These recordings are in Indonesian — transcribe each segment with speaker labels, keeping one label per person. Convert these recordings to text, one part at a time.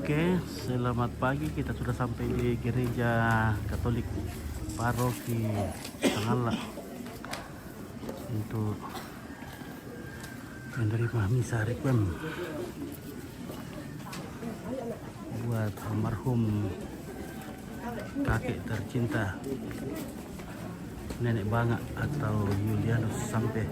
Speaker 1: Oke, selamat pagi. Kita sudah sampai di gereja Katolik Paroki Tangala untuk menerima misa requiem buat almarhum kakek tercinta Nenek Banga atau Julianus Sampe.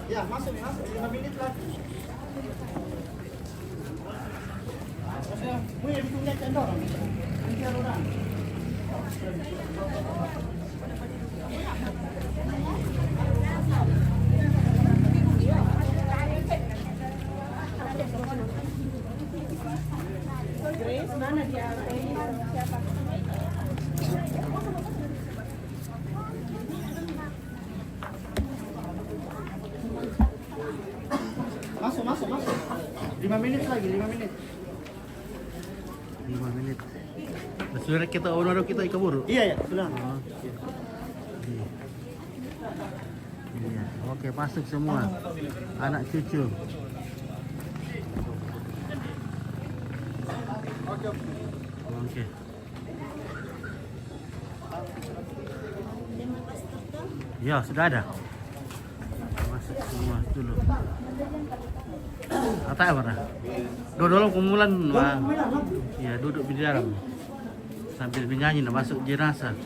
Speaker 2: Ya, masuk 5 menit lagi. Boleh ditunda cendol. Nanti orang. Grace, mana dia? Siapa? Masuk. 5 menit lagi, 5 menit.
Speaker 1: 5 menit. Sudah kita honor kita ikaburu.
Speaker 2: Iya, sudah.
Speaker 1: Iya. Oke, masuk semua. Anak cucu. Oke. Ya, sudah ada. Masuk semua dulu. Apa ya, Pak? Dulu kumulan, ya duduk di dalam sambil menyanyi, masuk jenazah.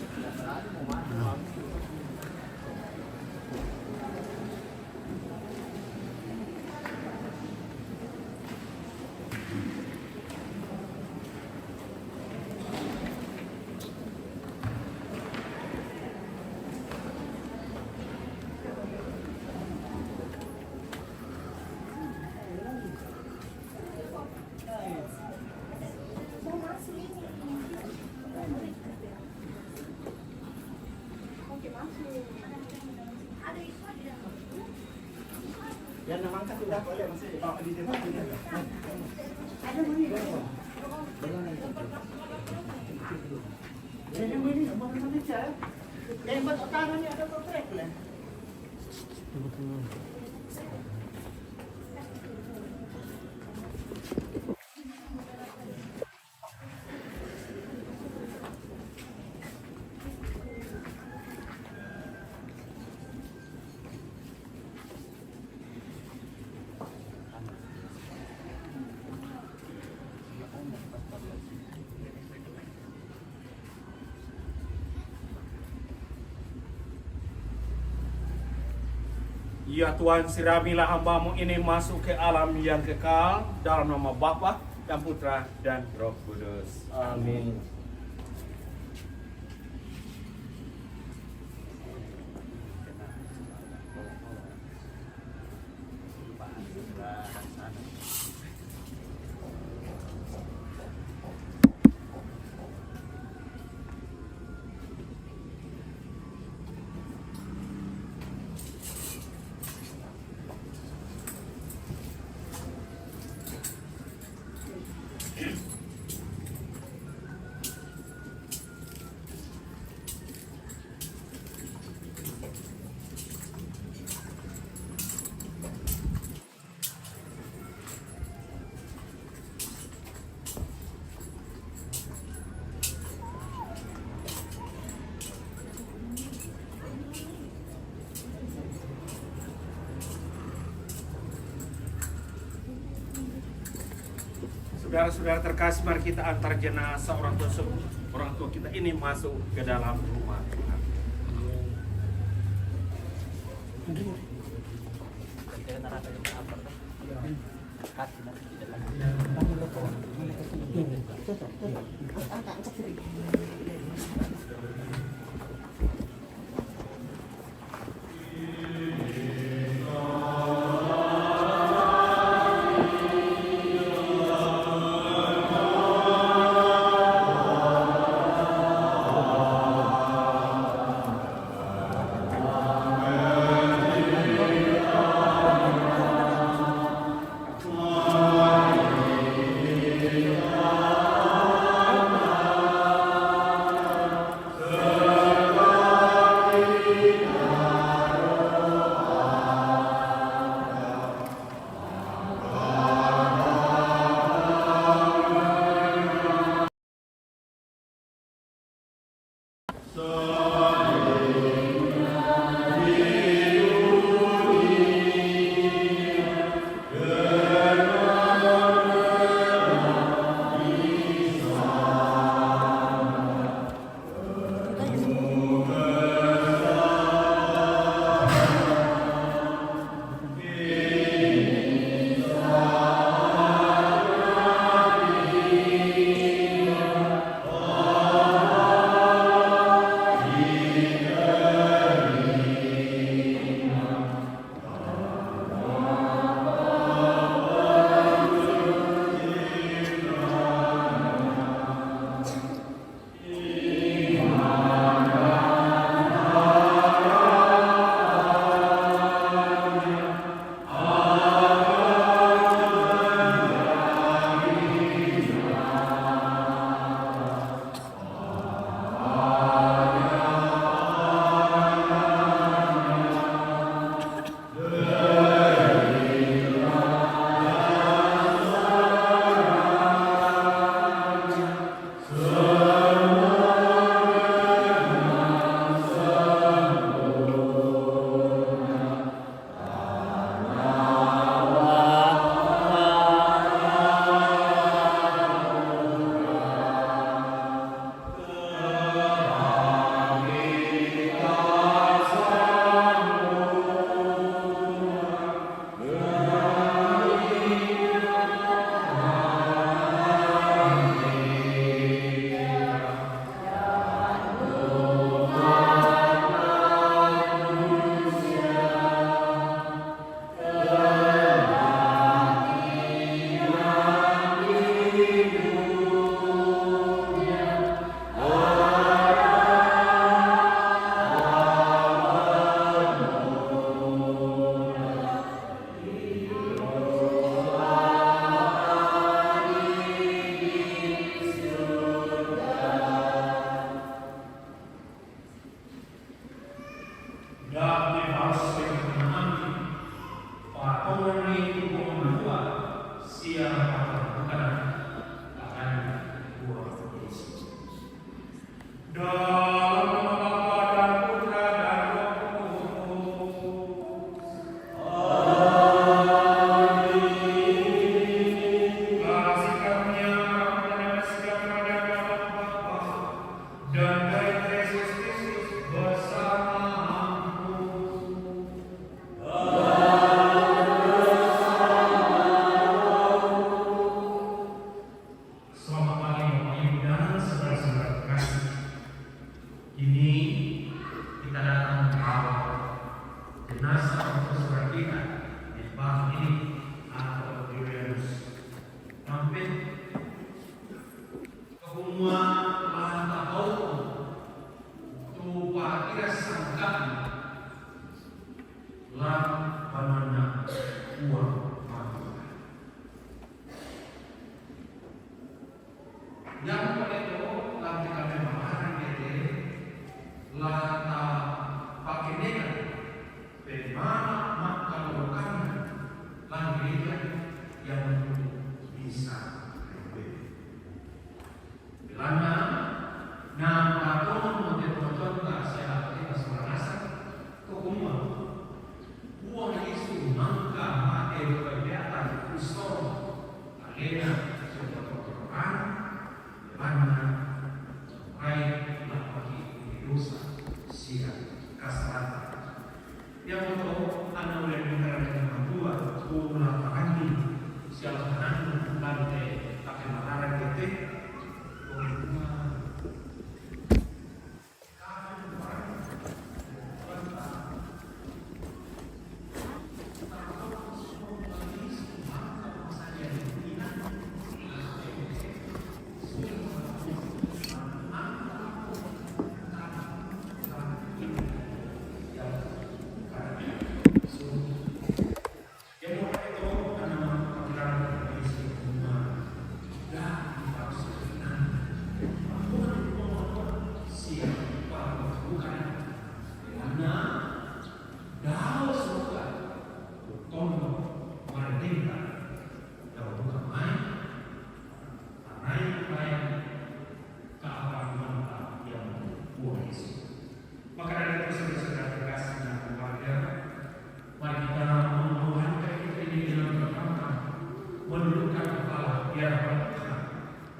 Speaker 2: Yang namangkat sudah boleh masih dibawa di depan. Ada mana? Jadi ini bukan manusia. Yang buat tangannya ada protrek lah.
Speaker 3: Ya Tuhan, siramilah hamba-Mu ini masuk ke alam yang kekal dalam nama Bapa dan Putra dan Roh Kudus. Amin. Saudara-saudara terkasih, mari kita antar jenazah orang tua kita ini masuk ke dalam rumah Tuhan.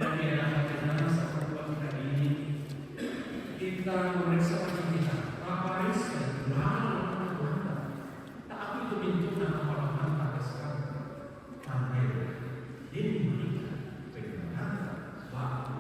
Speaker 4: dari anak jenazah satu kita ini, kita memeriksa wajah kita, apa riskan, mana Tuhan, tapi itu pintu nama orang mantap sekarang, tampil, ini menikah, benar, waktu,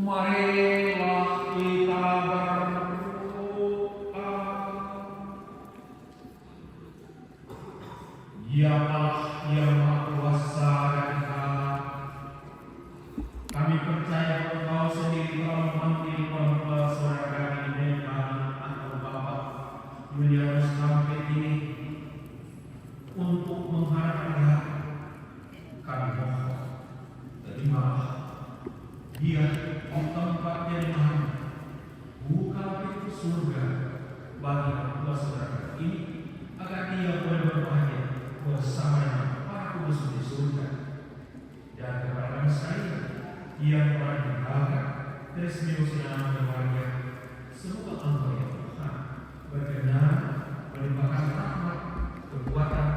Speaker 4: marilah kita berdoa. Ya Allah yang Maha Kuasa dan Dihalang, kami percaya Engkau sendiri telah memanggil orang saudara kami dengan atau Bapa Julianus sampai ini untuk mengharapkan kami mohon terimalah dia di tempat yang maha, buka pintu surga bagi kedua saudara ini agar dia boleh berbahagia bersama para kudus di surga. Dan kepada kami sekalian yang telah diberkati Kristus yang berbahagia, semoga Engkau ya Tuhan berkenan melimpahkan rahmat, kekuatan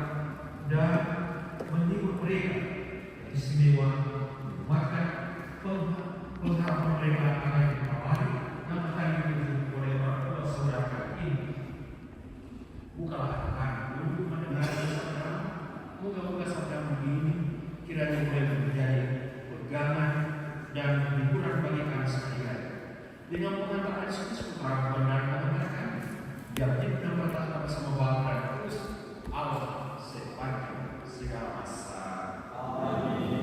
Speaker 4: dan menghibur mereka istimewa, menguatkan pengharapan mereka akan dikawali dan akan dihidup oleh para saudara ini. Bukalah Tuhan untuk mendengar saudara, moga-moga saudara begini kiranya boleh menjadi pegangan dan hiburan bagi kami sekalian. Dengan pengantaran Yesus para benar mendengarkan, biar kita dapat bersama Bapa dan terus Allah sepanjang segala masa. Amin.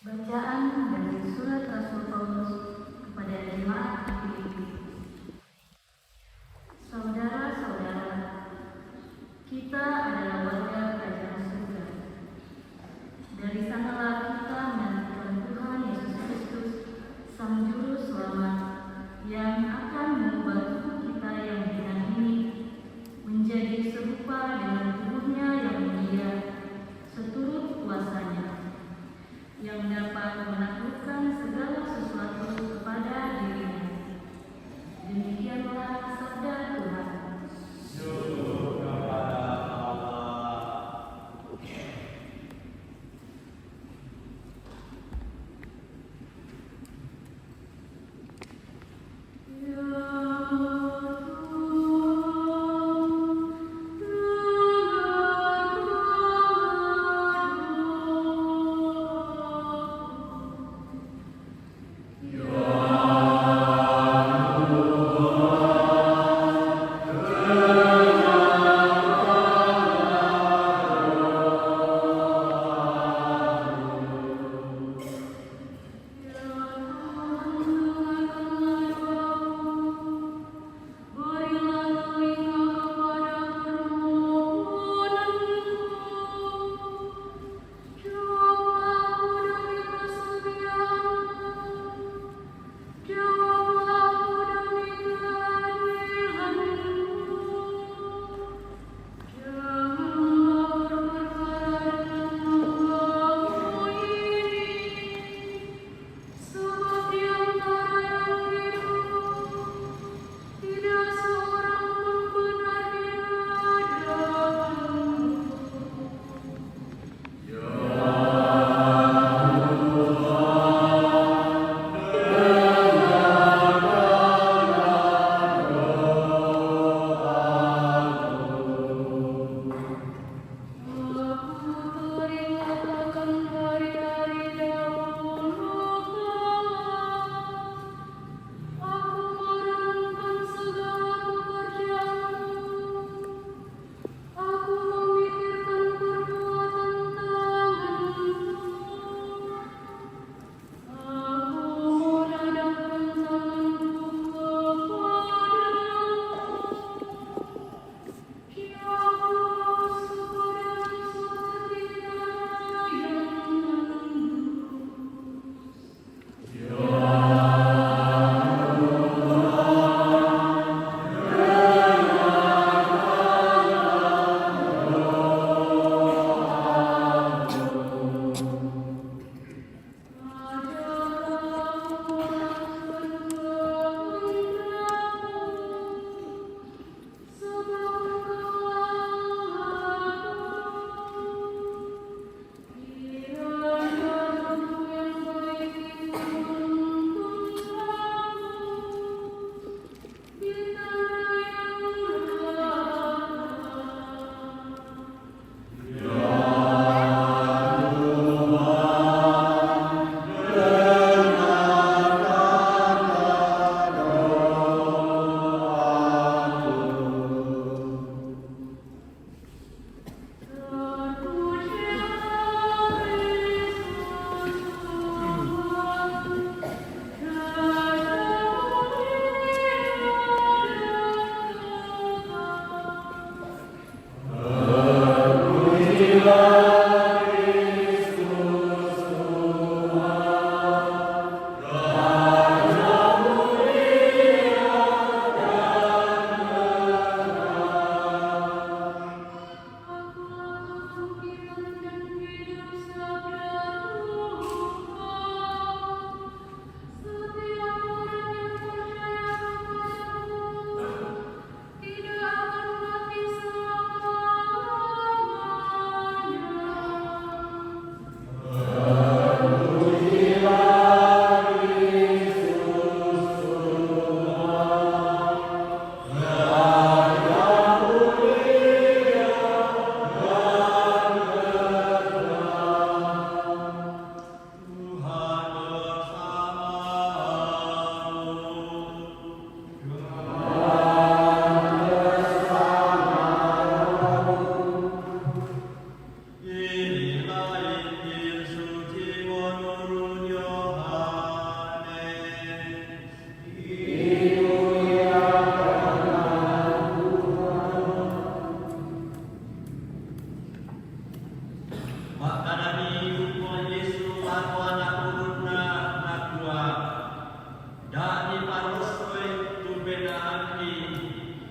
Speaker 5: Bacaan dari surat Rasul Paulus kepada jemaat di Filipi. Saudara-saudara, kita adalah warga kerajaan surga. Dari sanalah kita menantikan Tuhan Yesus Kristus, Sang Juru Selamat, yang akan mengubah tubuh kita yang hina ini menjadi serupa dengan tubuhnya yang mulia, seturut kuasanya, yang dapat menaklukkan segala sesuatu kepada dirinya.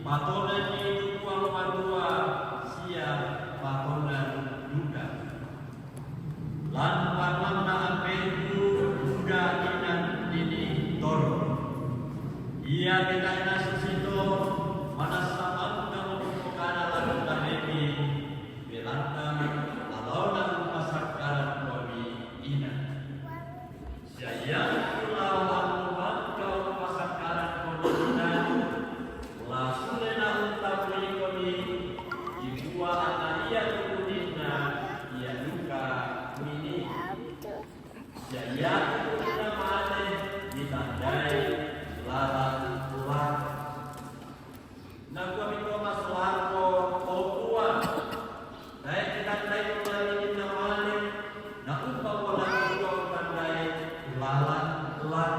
Speaker 6: patonan itu kuang madua siap patonan duka. Lan warna ampeku duda inan dini toro. Ia kita susito manasaman kamu pokokana lalu kahemi belanta alaunan pasakaran kami ina. Saya lawan kau pasakaran kami ina. Lasulena untapuri kami jibua anaria kudina ia duka mini. Saya kuna mane ditandai lalat tuan. Nak kami kau masalah kau tuan. Saya ditandai melalui namanya. Nak upah walau kau tandai lalat tuan.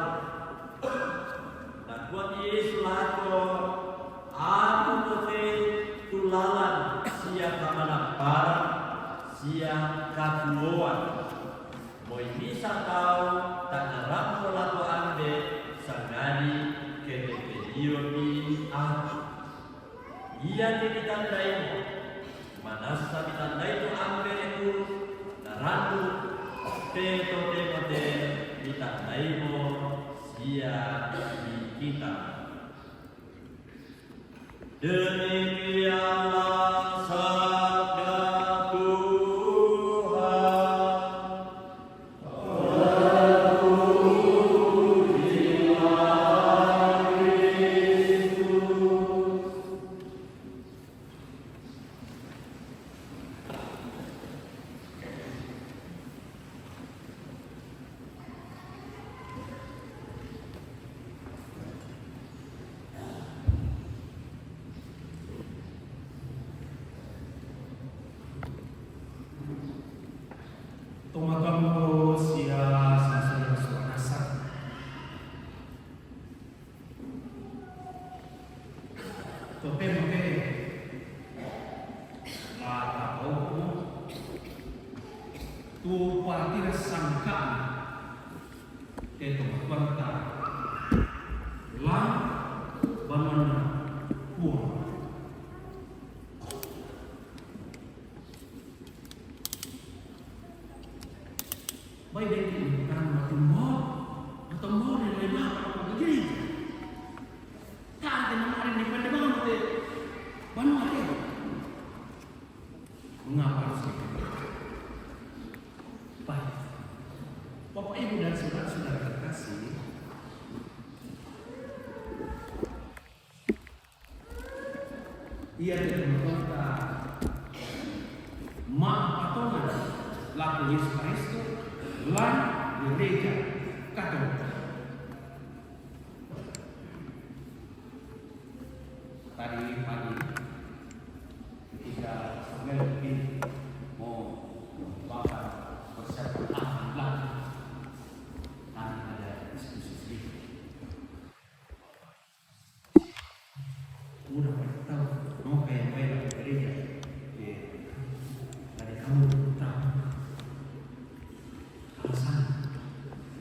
Speaker 6: Nak buat Yesus lato. Aku bote tulalan siap kamana parang siap katuoan. Moi bisa tahu tak narang lato ande sangani kepedio di aku. Ia ditandai manasa ditandai tu ambe itu narandu teto ditandai mo siap di kita. Demikianlah sabda Tuhan.
Speaker 4: Tomakambo siya sa suwanasa. Tope mata opo tu partira sangkaan teto kwanta lang banana kuwa. Baik dari kan bertemu dengan apa begini. Kan dengan hari ini pada bangun deh, bangun hari. Mengapa sih? Baik, Bapak Ibu dan saudara-saudara terkasih, ia tidak berkata, maaf patongan laku Yesus Kristus. Lan gereja Katolik. Tadi pagi ketika Samuel mau bakar persiapan lagi, kami ada diskusi sedikit. Udah tahu mau kayak gereja, dari kamu tahu.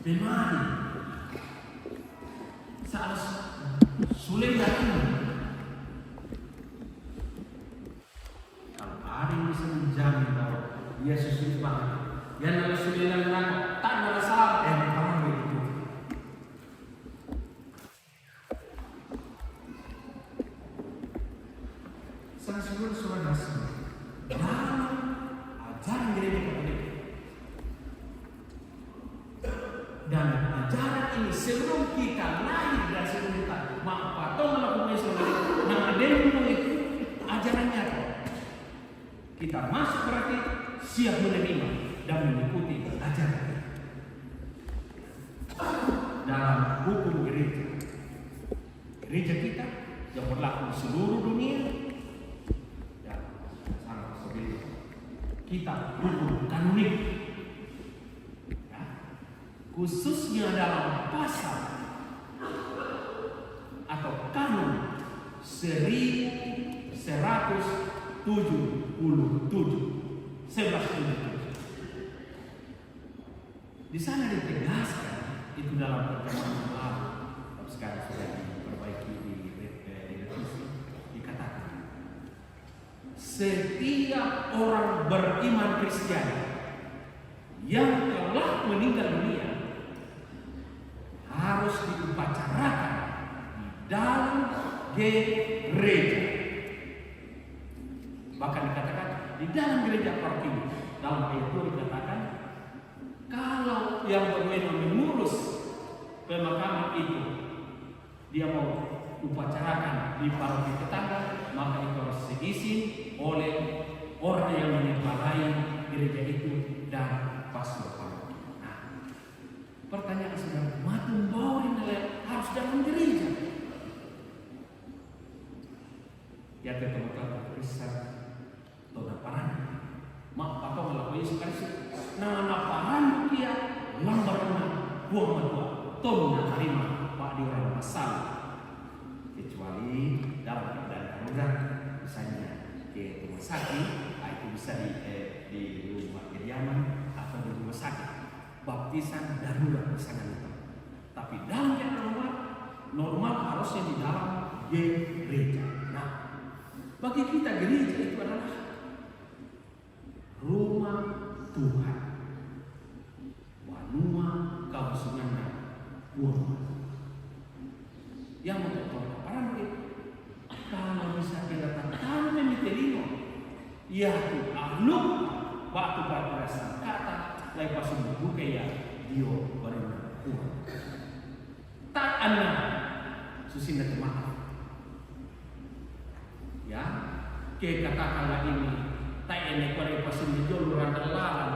Speaker 4: Memang saat sulit yakin kalau ada yang bisa menjamin bahwa Yesus itu banget yang dalam sulit dan menang tak ada salah memang begitu. Sang seluruh saudara dalam ajaran gereja Katolik. Dan ajaran ini sebelum kita lahir dan sebelum kita patong lakukan saudara, nah ada yang itu ajarannya kita masuk berarti siap menerima dan mengikuti ajaran dalam hukum gereja. Gereja kita yang berlaku di seluruh dunia dan sangat berbeda. Kita hukum kanonik. Khususnya dalam pasal atau kanon 1177 Di sana ditegaskan itu dalam perjanjian lama. Sekarang sudah diperbaiki di revisi. setiap orang beriman Kristen yang telah meninggal dunia harus diupacarakan di dalam gereja. Bahkan dikatakan di dalam gereja parkir. Dalam ayat 2 dikatakan kalau yang berwenang mengurus pemakaman itu dia mau upacarakan di paroki tetangga, maka itu harus diizin oleh orang yang menyembahai gereja itu dan pastor paroki. Nah, pertanyaan saudara, matung bahwa harus dalam gereja. Ya teman-teman Kristen, toda paran, mak apa melakukan Yesus Kristus. Nah, paran dia lambar buang matua, tona terima pak di orang masal. Kecuali dalam keadaan darurat, misalnya ke rumah sakit, itu bisa di rumah kediaman atau di rumah sakit. Baptisan darurat misalnya. Tapi dalam keadaan normal harusnya di dalam gereja. Nah, bagi kita gereja itu adalah rumah Tuhan. Wanua kabusungan dan buah. Yang untuk orang kalau bisa kita tahu memitelino, ya tu aluk waktu pada kata lepas buka ya dio berenang kuat. Tak anak susinda maaf. Ya, ke katakanlah ini tak enak pada pas dijual orang terlarang.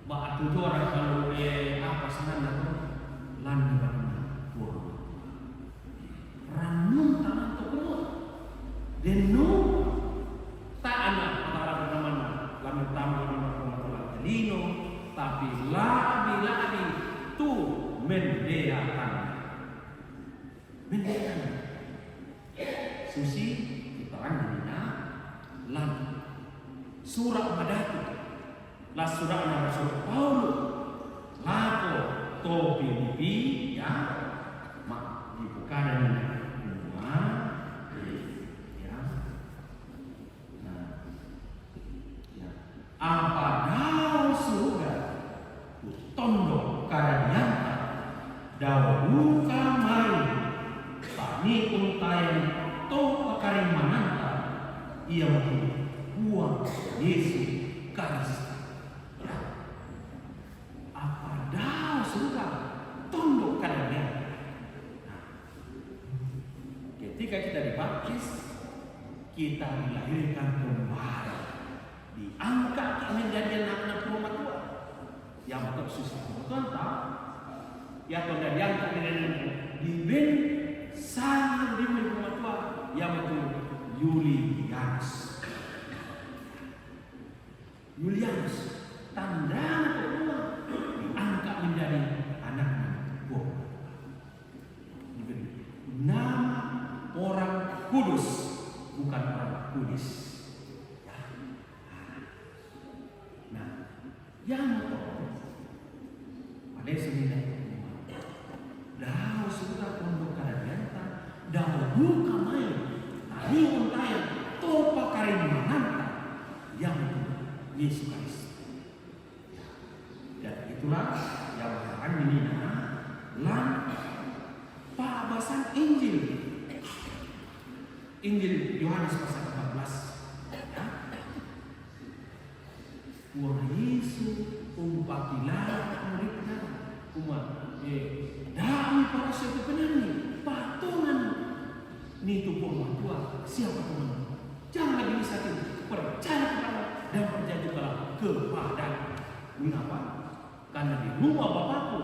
Speaker 4: Batu orang kalau apa sebenarnya landaran buah. Ranum tanah tokut denu tak anak para mana lama tamu lama lino tapi labi tu mendeakan susi diterang dina lan surat madatu la surat Rasul Paulus lako topi bibi ya mak dibuka dan apa dau surga tondo karanyanta dau buka mai tani untayan to pakarimananta ia buang Yesus Kristus. Apa dau surga tondo karanyanta. Ketika kita dibaptis, kita dilahirkan kembali, diangkat menjadi anak-anak rumah Tuhan. Yang betul susah Tuhan tahu. Yang sudah diangkat menjadi diben sangat di rumah Tuhan. Yang betul Julianus tanda Tuhan diangkat menjadi anak-anak Tuhan. Nama orang kudus, bukan orang kudus. Nah, yang pada sebenarnya dah sudah untuk kadang-kadang dah buka main, tadi untayan topa karimanan yang Yesus Kristus. Dan itulah yang akan menina lan pabasan Injil Yohanes pasal 14. Ya. Wah Yesus umpatilah muridnya umat dami para suatu penyanyi patungan ni tubuh Tuhan siapa teman jangan dimisahkan percaya kepada dan percaya kepada mengapa karena di rumah Bapakku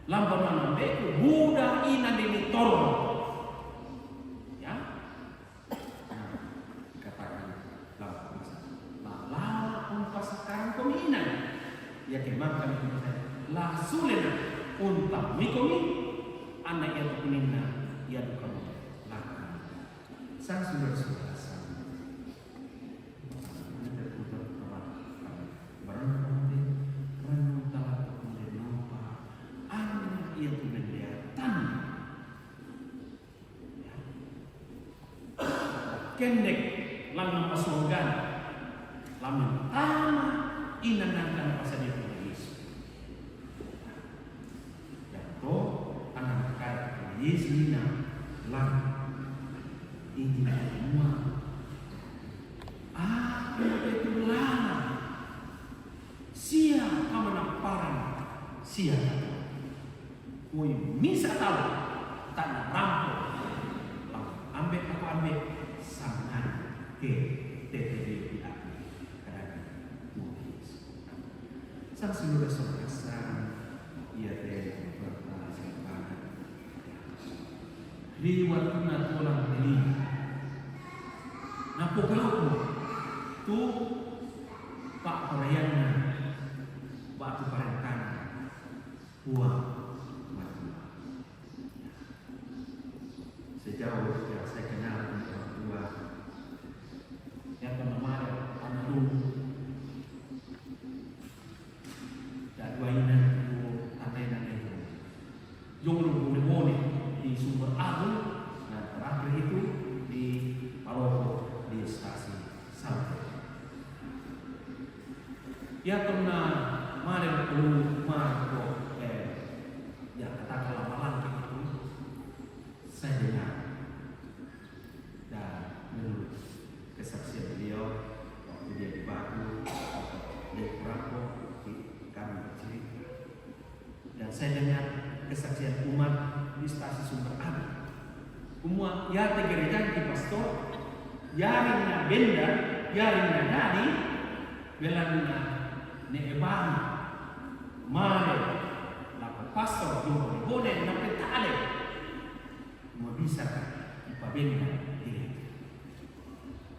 Speaker 4: lambat menambeku budak ina dini tolong ya katakan lambat lala umpas sekarang kominan ya kemakan la sulena unta mikomi anak yang kuninna ya dukan lakukan sang saudara-saudara kendek lang pasurgan. Lamun tama inanangkan pasal dia Yesus. Yato anak kata Yesus lina lang ini semua. Aku itu lama. Sia kamu parang sia. Koi misa tahu tak nak rampok. Ambil aku ambil sangat ke TTD aku. Sang seluruh saudara ia teh berperasaan liwat na tulang diri. Napo kalau tu pak perayaan batu parentan buang mati. Sejauh yang saya kenal dengan orang tua yang bernama anak dulu dan dua ini itu tanda-tanda itu yang lu di Sumber Agung dan terakhir itu di Palopo di stasi Sampai. Ya karena kemarin belum Marco yang katakan lamalan itu saya dengar dan menurut kesaksian beliau waktu dia di Batu di Perampok kami bercerita dan saya dengar kesaksian umat di stasi Sumber Agung. Umat ya gereja di pastor, yaringnya benda, yaringnya nadi, belanya neebani, mare, laku pastor jumpa boleh nampet tade, mau bisa ipabenda ini.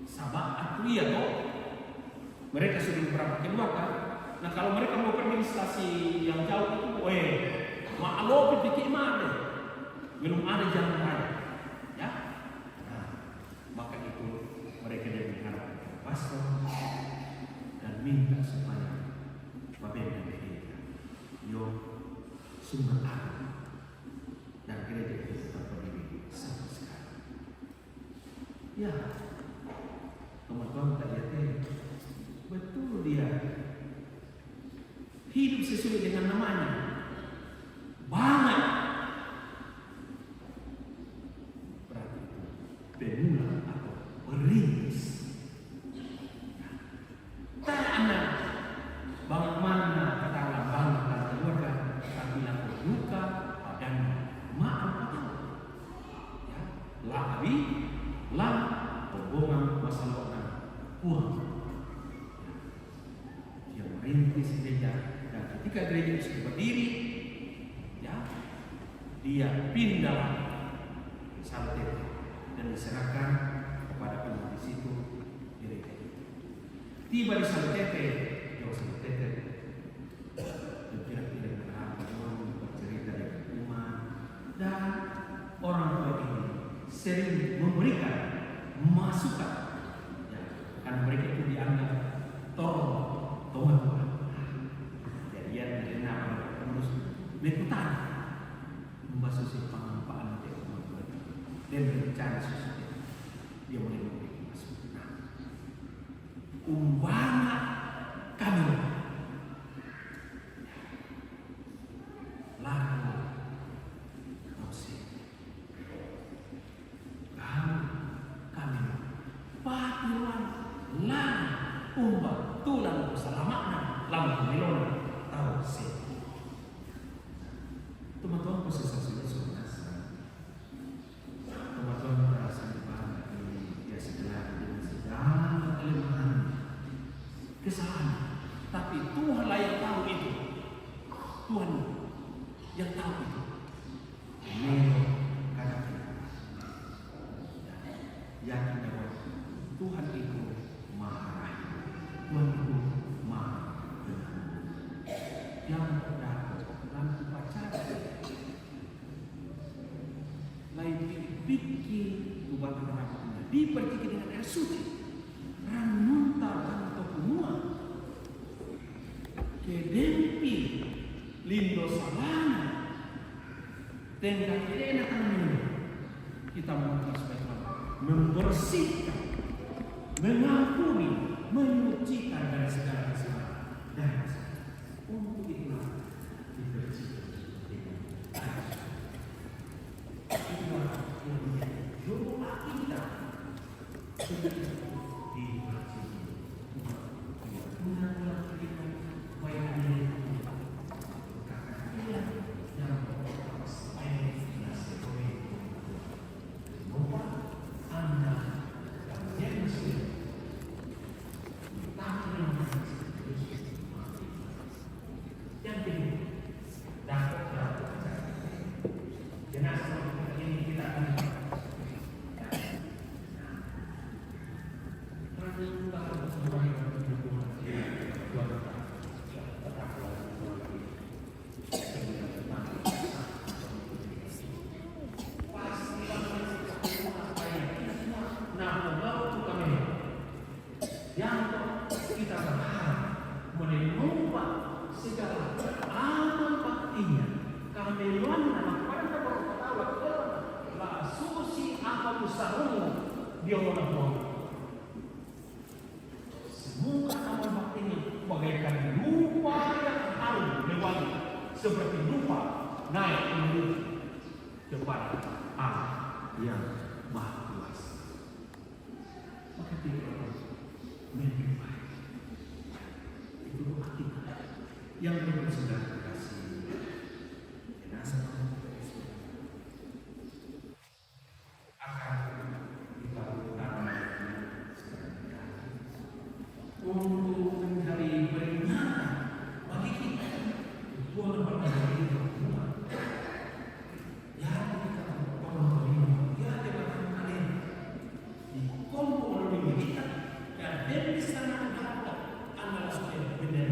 Speaker 4: Sabak aku iya toh, mereka sudah berapa kedua kan? Nah kalau mereka mau pergi di stasi yang jauh itu, maalo pikir mana? Belum ada jalan raya, ya? Nah, maka itu mereka dia mengharap pastor dan minta supaya babenda gereja, yo Sumber Agung dan gereja itu tetap berdiri sampai sekarang. Ya, teman-teman tak lihat betul dia hidup sesuai dengan namanya. Banyak berarti pemula atau perintis. Tak ada banyak mana katakanlah banyak dan keluarga tapi yang berduka dan maaf atau ya labi lam hubungan masalah uang yang merintis gereja dan ketika gereja itu sudah berdiri dia pindah ke Saltete dan diserahkan kepada penulis itu gereja itu. Tiba di Saltete, jauh Saltete, kira-kira berapa orang bercerita dengan umat dan orang tua ini sering memberikan masukan, ya, karena mereka itu dianggap Tuhan. Jadian dari nama penulis Mekutan. Membasuh si pengampaan dia dan berencana sesuatu dia boleh memberi masukan. Umpama kami laku kami patiwan lang umbak tulang keselamatan lalu melona tahu sih. Teman-teman posisi sudah teman-teman merasa dipahami dia segala dengan segala kelemahan kesalahan, tapi Tuhan lah yang tahu itu. Tuhan yang tahu itu. Melo kata yakin bahwa Tuhan itu maha rahim, Tuhan itu maha benar. Yang terdapat dalam upacara lain dipikir buat orang dipercaya dengan air suci ranunta atau semua kedempi lindo salana tengah enak tangan kita mau supaya membersihkan Semoga amal baktinya bagaikan dupa yang harum wangi, seperti dupa naik menuju kepada Allah yang Maha Kuasa. Maka tidak mimpi baik. Itu doa kita yang perlu sedang kasih. Jenazah akan kita utamakan untuk mencari peringatan bagi kita. Tuhan berkata Tuhan, ya kita orang beriman, ya jabatan kalian dikumpul oleh kita dan dari sana dapat adalah supaya benar.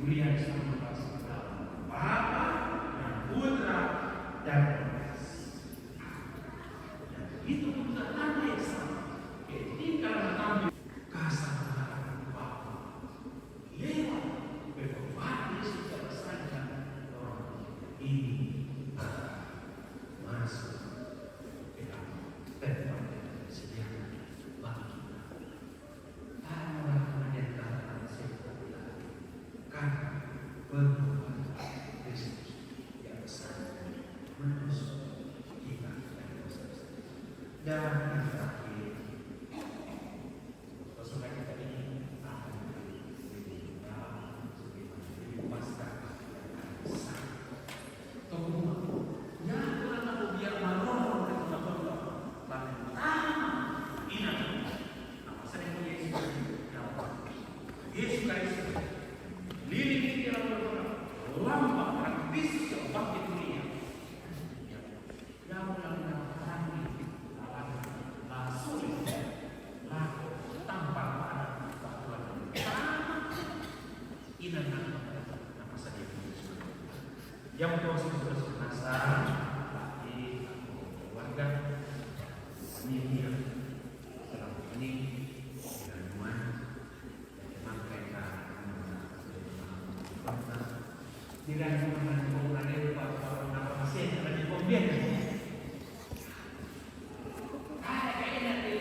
Speaker 4: Kuliah sama Bapa dan Putra dan Roh Kudus. Itu pun tanda yang sama. Ketika kami kasar terhadap Bapa lewat perbuatan Yesus berdasarkan orang ini masuk ke dalam tempat yang disediakan bagi kita. Tanah menyenangkan sekolah karena perbuatan Kristus yang besar menusuk kita dari dosa. Dan yang terakhir, saudara kita ini akan lebih dalam lebih pasca yang proses penasaran tapi keluarga ini yang selama ini gangguan memang mereka diganggu dengan penggunaan untuk apa masih ada di pembelian kayaknya di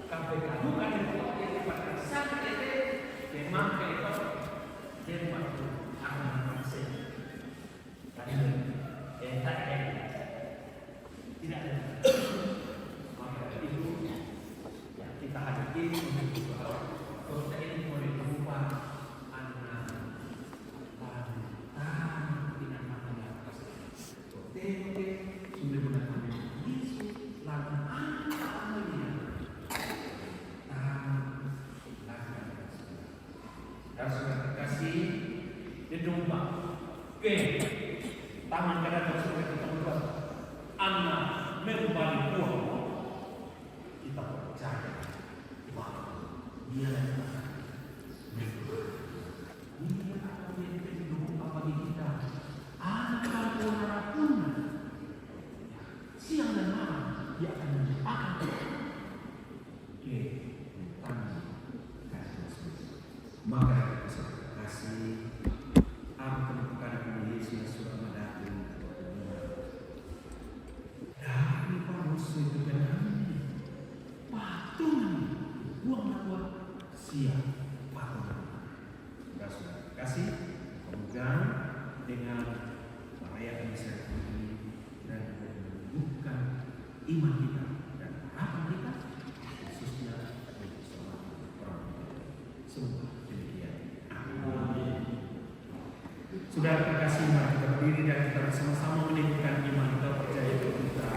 Speaker 4: KPK bukan di tempat sangat memang mereka dia waktu akan masih tidak ada. Maka itu yang kita hadapi untuk kota ini boleh berubah anak tidak makan Kote sudah mengatakan Yesus lalu anak-anaknya dan sudah terkasih didomba ke tangan kanan dan surga kita berdoa. Anak membalik buah. Kita percaya bahwa Dia adalah Dia akan menjadi doa bagi kita. Akan pun siang dan malam Dia akan menciptakan kita. Oke, tangan kasih. Maka kasih. Aku menemukan Yesus sudah mendatang dari manusia itu patungan buang buat siap patungan. Sudah kasih pemegang dengan merayakan Misa ini dan menumbuhkan iman kita dan harapan kita khususnya untuk seluruh orang semua demikian. Amin. Sudah terkasih, mari kita berdiri dan kita bersama-sama meninggikan iman kita percaya kita.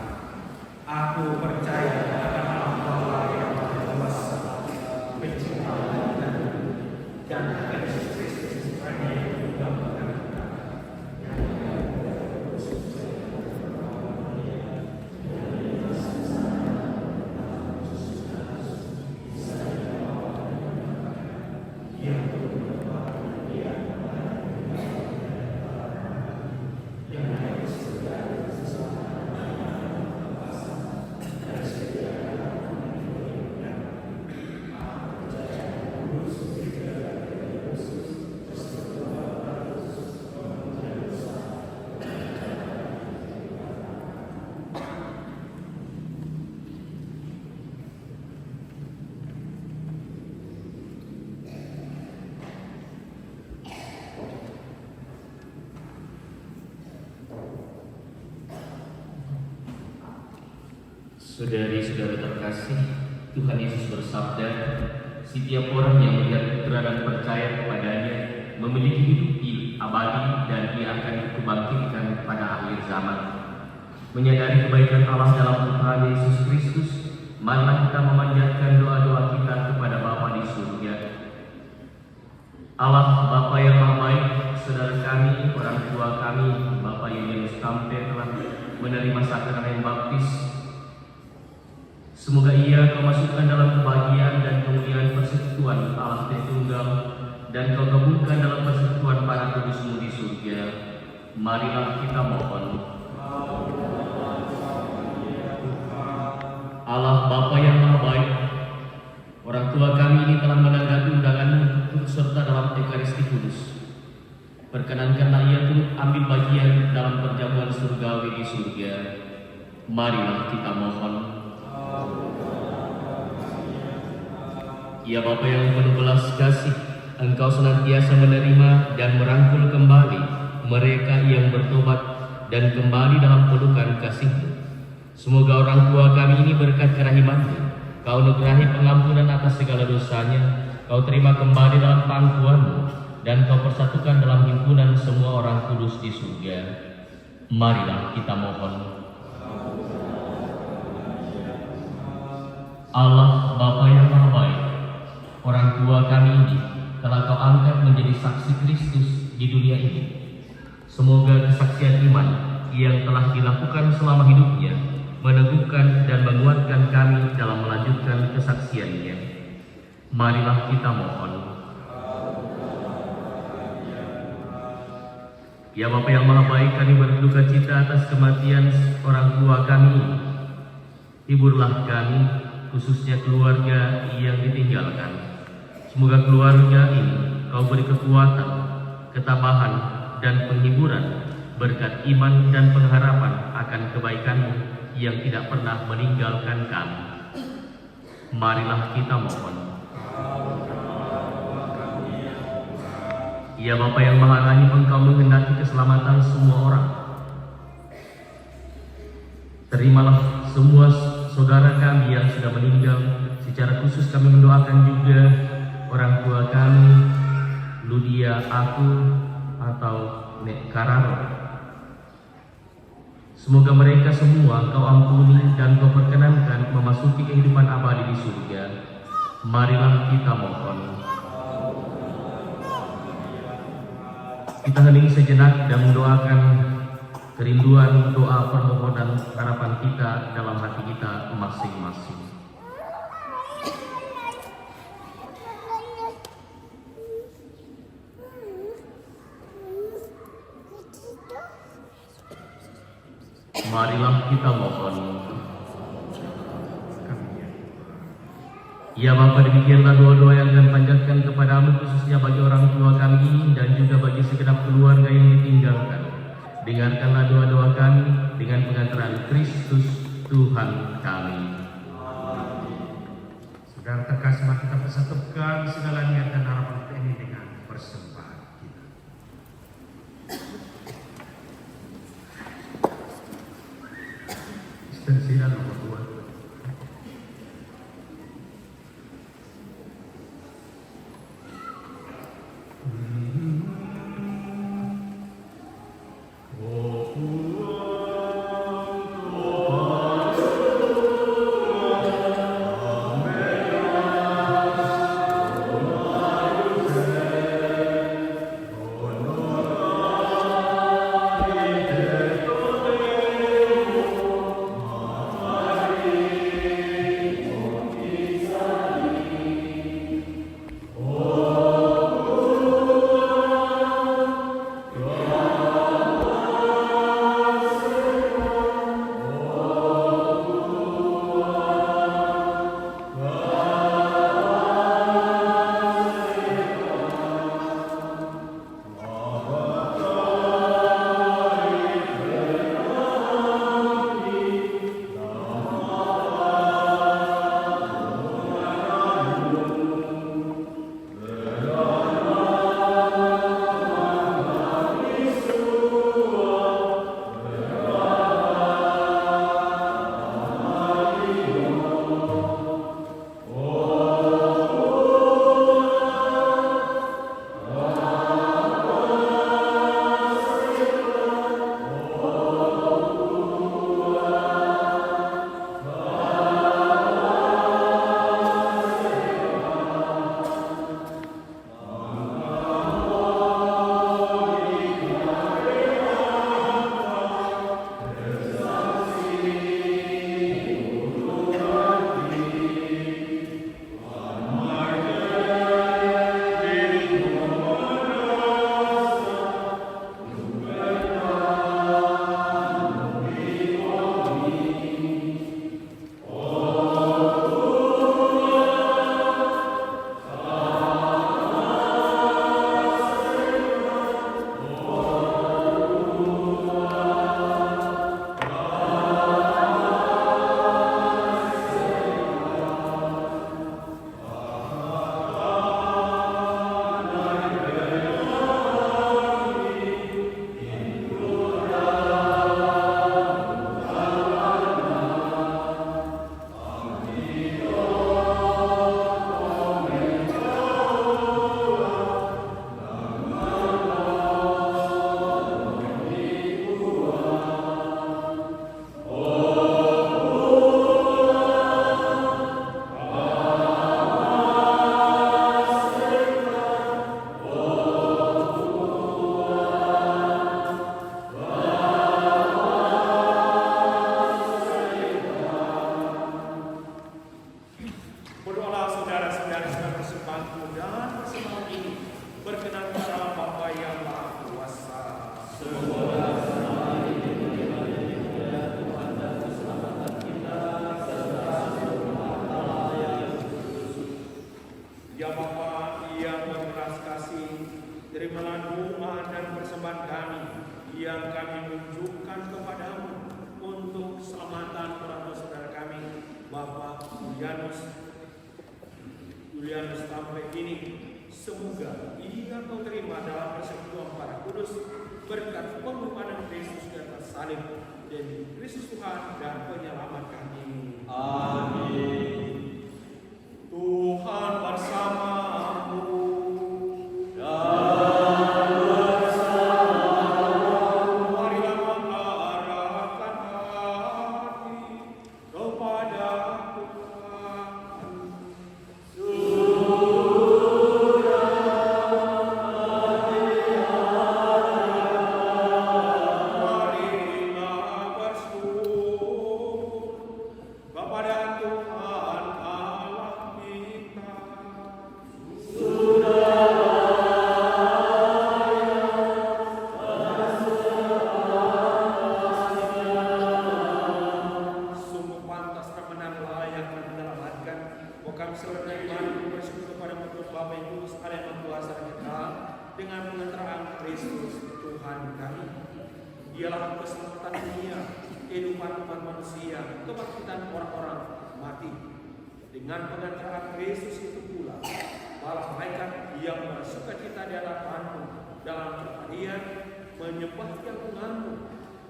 Speaker 4: Aku percaya pada Allah yang Maha Kuasa, Pencipta dan Yesus Kristus yang digambarkan.
Speaker 7: Saudari-saudara terkasih, Tuhan Yesus bersabda, setiap orang yang melihat Putra dan percaya kepadanya memiliki hidup abadi dan Ia akan dibangkitkan pada akhir zaman. Menyadari kebaikan Allah dalam Tuhan Yesus Kristus, marilah kita memanjatkan doa-doa kita kepada Bapa di surga. Allah Bapa yang Maha Baik, saudara kami, orang tua kami, Bapak Yesus Kampe telah menerima sakramen baptis. Semoga ia kau masukkan dalam kebahagiaan dan kemuliaan persekutuan Allah Tritunggal dan kau gabungkan dalam persekutuan Kudus-Mu di surga, marilah kita mohon. Allah Bapa yang Maha Baik, orang tua kami ini telah menanggapi undangan-Mu untuk turut serta dalam Ekaristi Kudus. Perkenankanlah ia turut ambil bagian dalam perjamuan surgawi di surga. Marilah kita mohon. Ya Bapa yang penuh belas kasih, Engkau senantiasa menerima dan merangkul kembali mereka yang bertobat dan kembali dalam pelukan kasih-Mu. Semoga orang tua kami ini berkat kerahiman-Mu, Kau nugerahi pengampunan atas segala dosanya, Kau terima kembali dalam pangkuan-Mu, dan Kau persatukan dalam himpunan semua orang kudus di surga. Marilah kita mohon. Allah Bapa yang Maha Baik, orang tua kami ini telah Kau angkat menjadi saksi Kristus di dunia ini. Semoga kesaksian iman yang telah dilakukan selama hidupnya meneguhkan dan menguatkan kami dalam melanjutkan kesaksiannya. Marilah kita mohon. Ya Bapa yang Maha Baik, kami berduka cita atas kematian orang tua kami. Hiburlah kami, khususnya keluarga yang ditinggalkan. Semoga keluarga ini Kau beri kekuatan, ketabahan, dan penghiburan berkat iman dan pengharapan akan kebaikan-Mu yang tidak pernah meninggalkan kami. Marilah kita mohon. Ya Bapa yang Maha Rahim, Engkau menghendaki keselamatan semua orang. Terimalah semua saudara kami yang sudah meninggal. Secara khusus kami mendoakan juga orang tua kami, Ludia Aku atau Nek Kararo. Semoga mereka semua Kau ampuni dan Kau perkenankan memasuki kehidupan abadi di surga. Marilah kita mohon. Kita hening sejenak dan mendoakan kerinduan, doa, permohonan, harapan kita dalam hati kita masing-masing. Marilah kita mohon. Ya Bapa, demikianlah doa-doa yang kami panjatkan kepadamu, khususnya bagi orang tua kami dan juga bagi segenap keluarga yang ditinggalkan. Dengarkanlah doa-doa kami dengan pengantaran Kristus Tuhan kami.
Speaker 4: Saudara terkasih, mari kita persatukan segala niat dan harapan kita ini dengan persembahan kita. Istensilah nomor 2.
Speaker 2: Amen.
Speaker 3: terimalah doa dan persembahan kami yang kami unjukkan kepadamu untuk keselamatan orang tua saudara kami, Bapak Julianus sampai ini. Semoga ia kau terima dalam persekutuan para kudus berkat pengorbanan Kristus di atas salib, demi Kristus Tuhan dan penyelamat kami.
Speaker 6: Amin.
Speaker 3: Tuhan bersamamu. Marilah mengarahkan hati kepada Tuhan. Marilah bersyukur kepada Tuhan Allah kita. Sungguh pantas dan benar layak dan menyelamatkan. Oh kami serta iman bersyukur kepada Tuhan Bapa yang kudus, Allah yang berkuasa dan kekal, dengan pengantaran Kristus Tuhan kami. Dialah keselamatan dunia, kehidupan umat manusia, kebangkitan orang-orang mati. Dengan pengantaran Kristus itu pula, para malaikat yang bersukacita di hadapanmu dalam kemuliaan menyembah keagunganmu.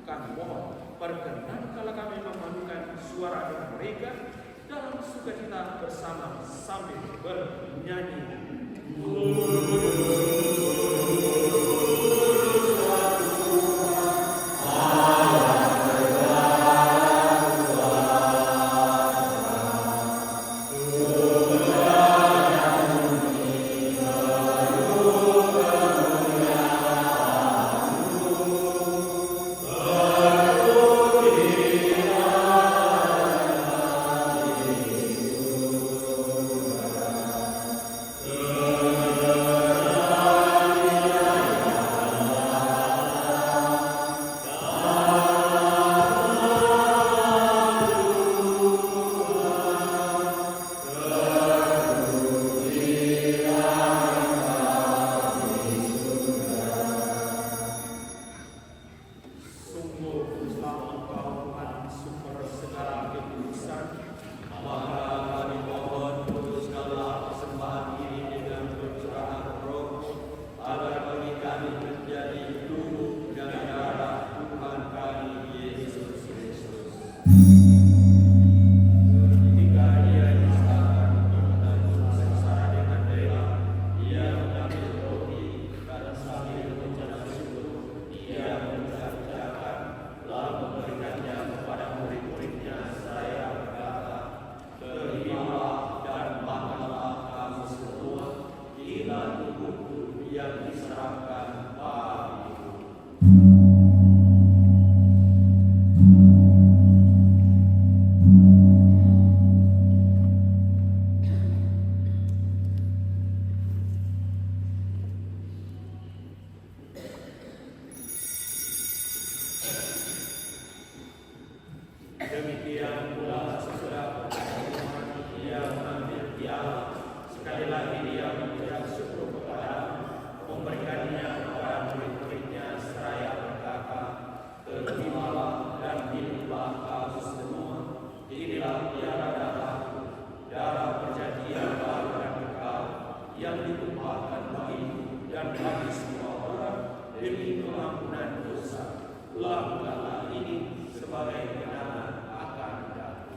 Speaker 3: Kami mohon perkenan kalau kami memadukan suara dengan mereka dalam sukacita bersama sambil bernyanyi. Demikian pula sesudah dia mengambil piala, sekali lagi dia mengucap syukur kepada, memberikannya kepada murid-muridnya seraya berkata, terimalah dan minumlah kamu semua, inilah piala darahku, darah perjanjian baru dan kekal, yang ditumpahkan bagimu dan bagi semua orang demi pengampunan dosa. Lakukanlah ini sebagai kenangan akan daku.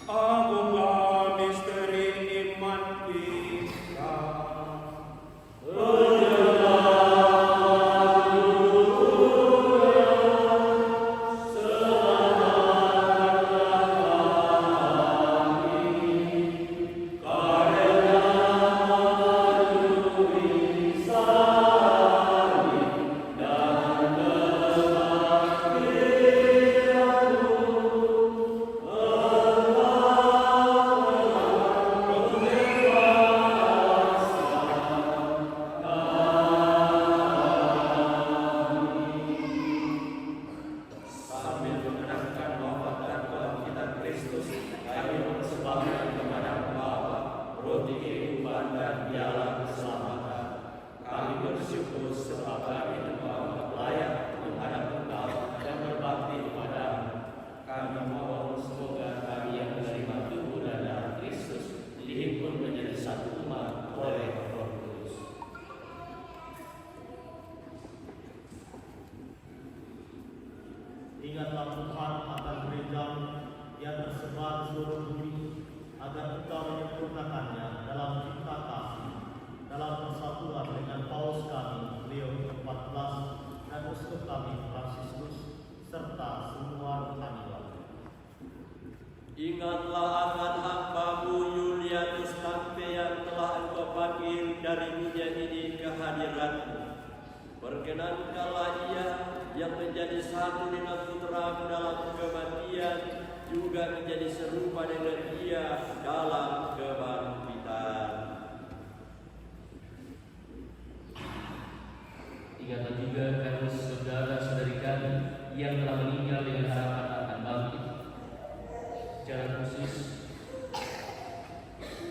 Speaker 3: Agunglah misteri iman kita.
Speaker 6: Semoga
Speaker 8: Ingatlah Tuhan akan gerejamu yang tersebar di seluruh bumi, agar Engkau menyempurnakannya dalam cinta kasih, dalam persatuan dengan Paus kami, Leo ke-14, dan Uskup kami, Fransiskus, serta semua rohaniwan.
Speaker 6: Ingatlah akan hamba-Mu Yulianus Tampe yang telah Engkau panggil dari dunia ini ke hadirat-Mu. Perkenankanlah ia yang menjadi satu dengan Putra-Mu dalam kematian, juga menjadi serupa dengan dia dalam kebangkitan.
Speaker 7: Ingatlah juga akan saudara-saudari kami yang telah meninggal dengan harapan akan bangkit. Secara khusus,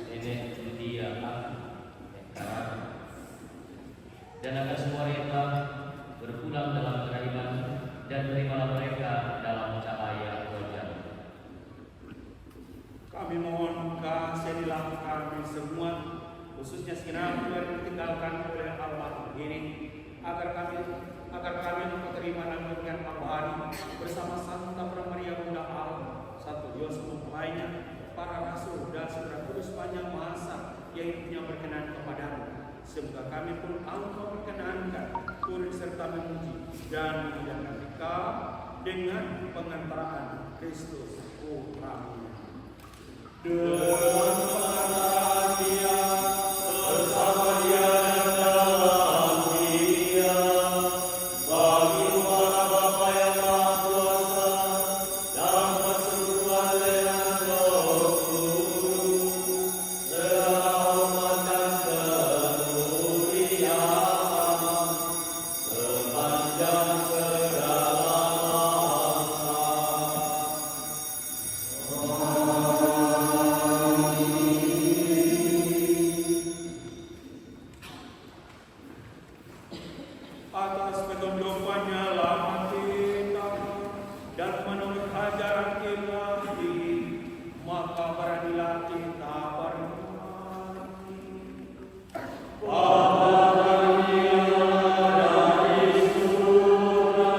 Speaker 7: Nenek Lydia dan akan semua rela berpulang dalam kerahiman, dan terimalah mereka dalam cahaya wajah.
Speaker 3: Kami mohon kasihanilah kami semua, khususnya segenap yang ditinggalkan oleh almarhum ini, agar kami menerima namunnya abadi bersama Santa Maria Bunda Allah, Satu Yosef lainnya, para rasul dan saudara kudus sepanjang masa yang hidupnya berkenan kepadamu. Semoga kami pun Engkau perkenankan turut serta memuji dan memuliakan Engkau dengan pengantaraan Kristus Putra-Mu. Dengan pengantaraan Dia bersama Dia dan dalam Dia, bagi Tuhan Bapa yang Maha Kuasa, dalam persekutuan dengan Roh Kudus, segala hormat dan kemuliaan sepanjang segala masa. Atas petunjuk penyelamat kita dan menurut ajaran ilahi, maka beranilah kita berdoa. Bapa kami yang ada di surga,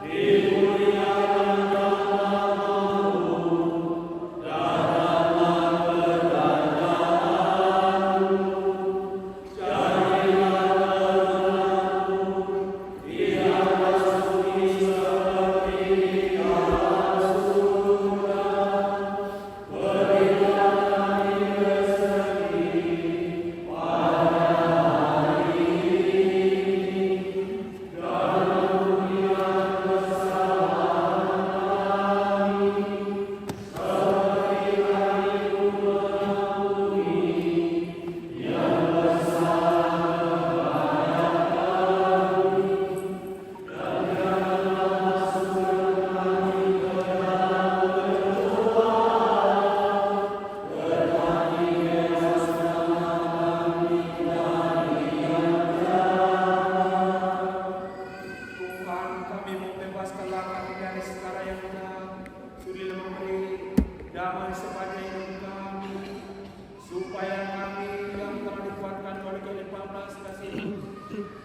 Speaker 3: dimuliakan namamu, datanglah kerajaanmu, jadilah di atas bumi seperti di atas surga. Berilah kami rezeki pada hari ini, dan ampunilah kesalahan kami, seperti kami pun mengampuni yang bersalah kepada kami. Dan janganlah masukkan kami ke dalam pencobaan, tetapi bebaskanlah kami dari yang jahat. Tuhan, kami membebaskanlah kami dari segala yang jahat, sudilah memberi damai sepanjang hidup kami, supaya kami yang telah dikuatkan oleh kelimpahan belas kasih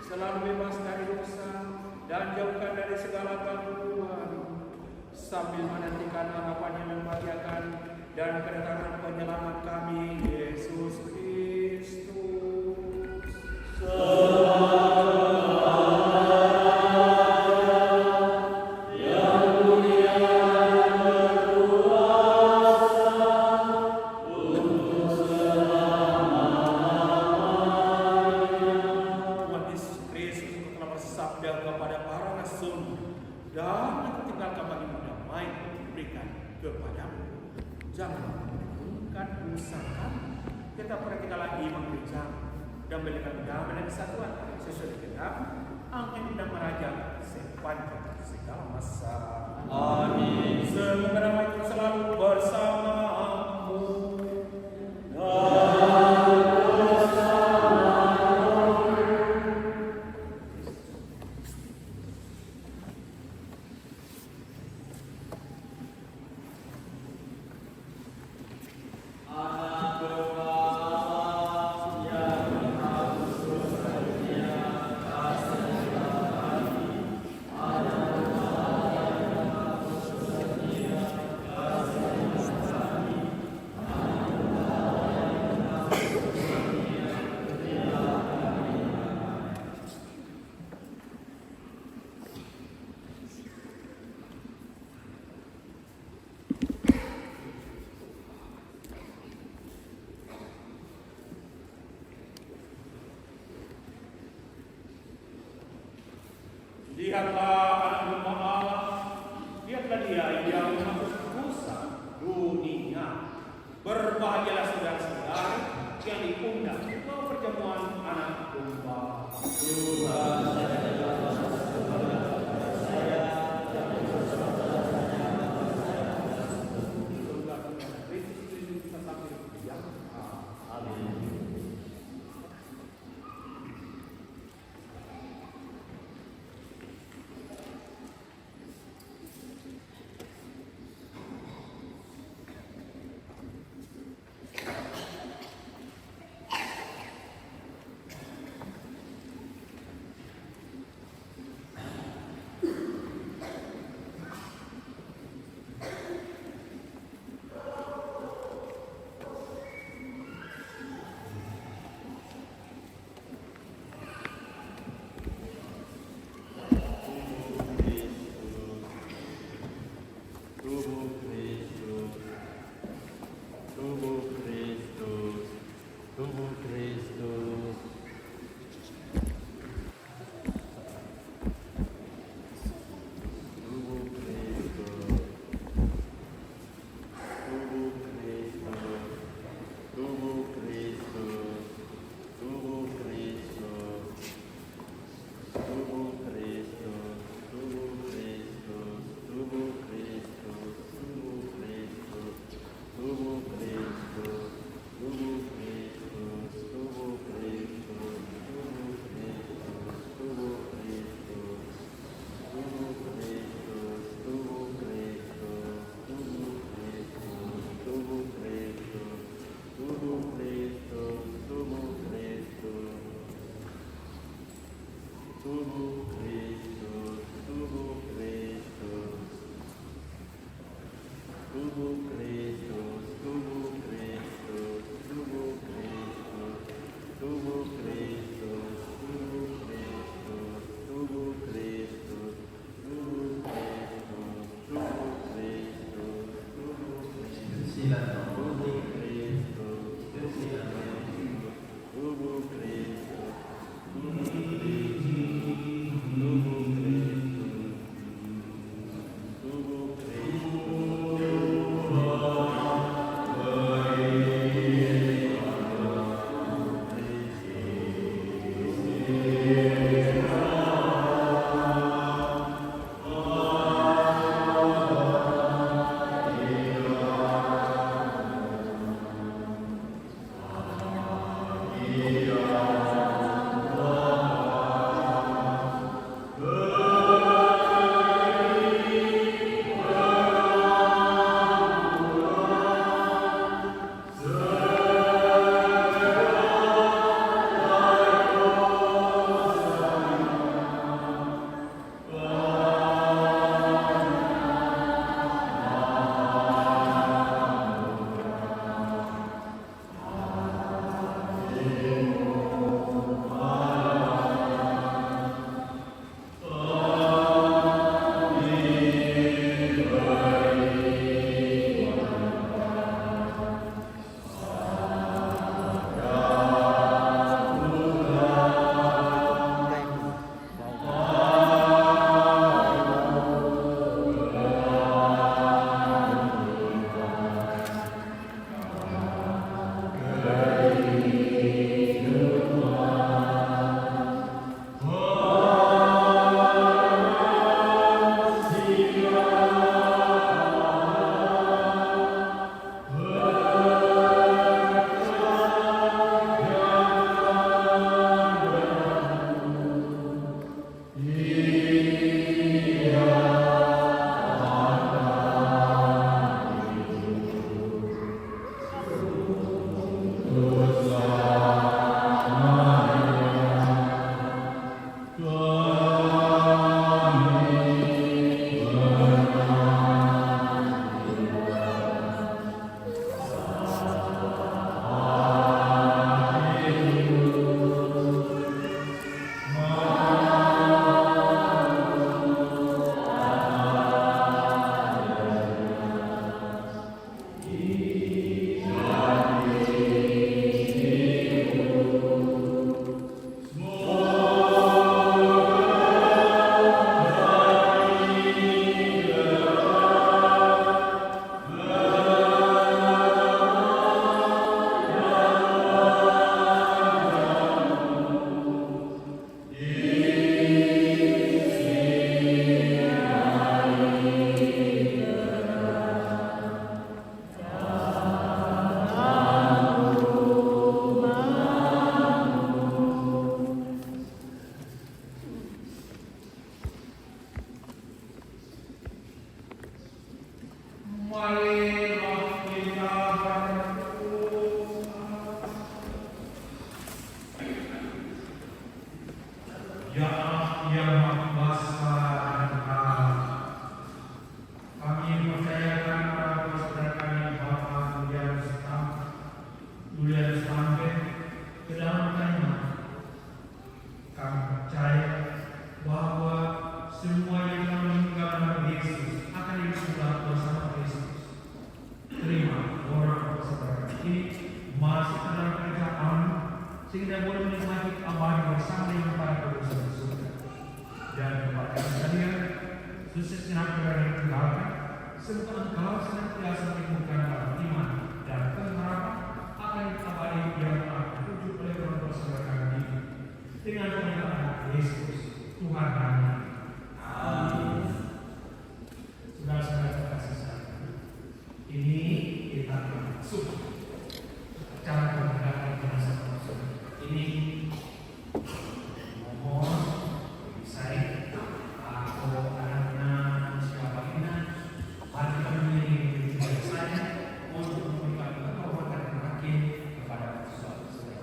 Speaker 3: selalu bebas dari dosa dan jauhkan dari segala gangguan, sambil menantikan harapan yang membahagiakan dan kedatangan penyelamat kami, Yesus Kristus. Tuhan Yesus Kristus telah bersabda kepada para rasul, dan aku tinggalkan bagimu damai, berikan kepadamu. Jangan menurunkan usaha, tetapi kita lagi mengejar dan berikan damai dan kesatuan sesuai dengan angin dan meraja sepanjang segala masa. Amin. Semoga damai itu selalu bersamamu.
Speaker 6: Anak
Speaker 3: Lihatlah anak domba Allah, lihatlah dia yang menghapus dosa dunia. Berbahagialah saudara-saudara yang diundang ke perjamuan anak domba.
Speaker 4: Ya Allah yang Maha Kuasa dan Allah, kami percayakan para saudara kami Bapak Julian sampai ke dalam tema. Kami percaya bahwa semua yang telah meninggal dalam Yesus akan disunat bersama Kristus. Terima orang saudara ini masih dalam kerajaan sehingga boleh menikmati abadi bersama dengan para kudus di surga. Dan kepada sekalian, sukses dengan yang tinggalkan, serta engkau senantiasa teguhkan dalam iman dan pengharapan akan abadi yang telah dituju oleh orang saudara kami dengan penyataan Yesus Tuhan kami. Amin. Saudara-saudara terkasih sekalian, ini kita masuk cara pembedahan jenazah maksud. Ini mohon saya atau anaknya siapa ini mari kami menjadi saya untuk memberikan kehormatan terakhir kepada saudara-saudara.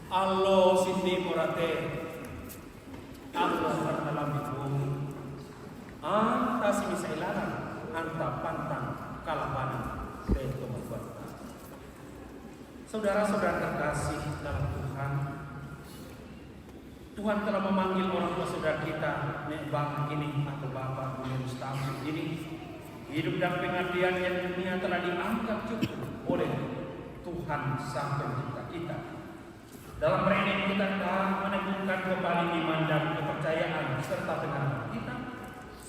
Speaker 3: Allo sindi morate, allo dalam bumi, anta si misailaran, anta pantang kalabana, itu membuat. Saudara-saudara terkasih dalam Tuhan, Tuhan telah memanggil orang tua saudara kita, Nek Bang ini atau Bapak Julian Mustafa ini. Hidup dan pengabdian yang dunia telah diangkat cukup oleh Tuhan Sang Pencipta kita. Dalam hari ini kita akan meneguhkan kembali iman dan kepercayaan serta pengharapan kita,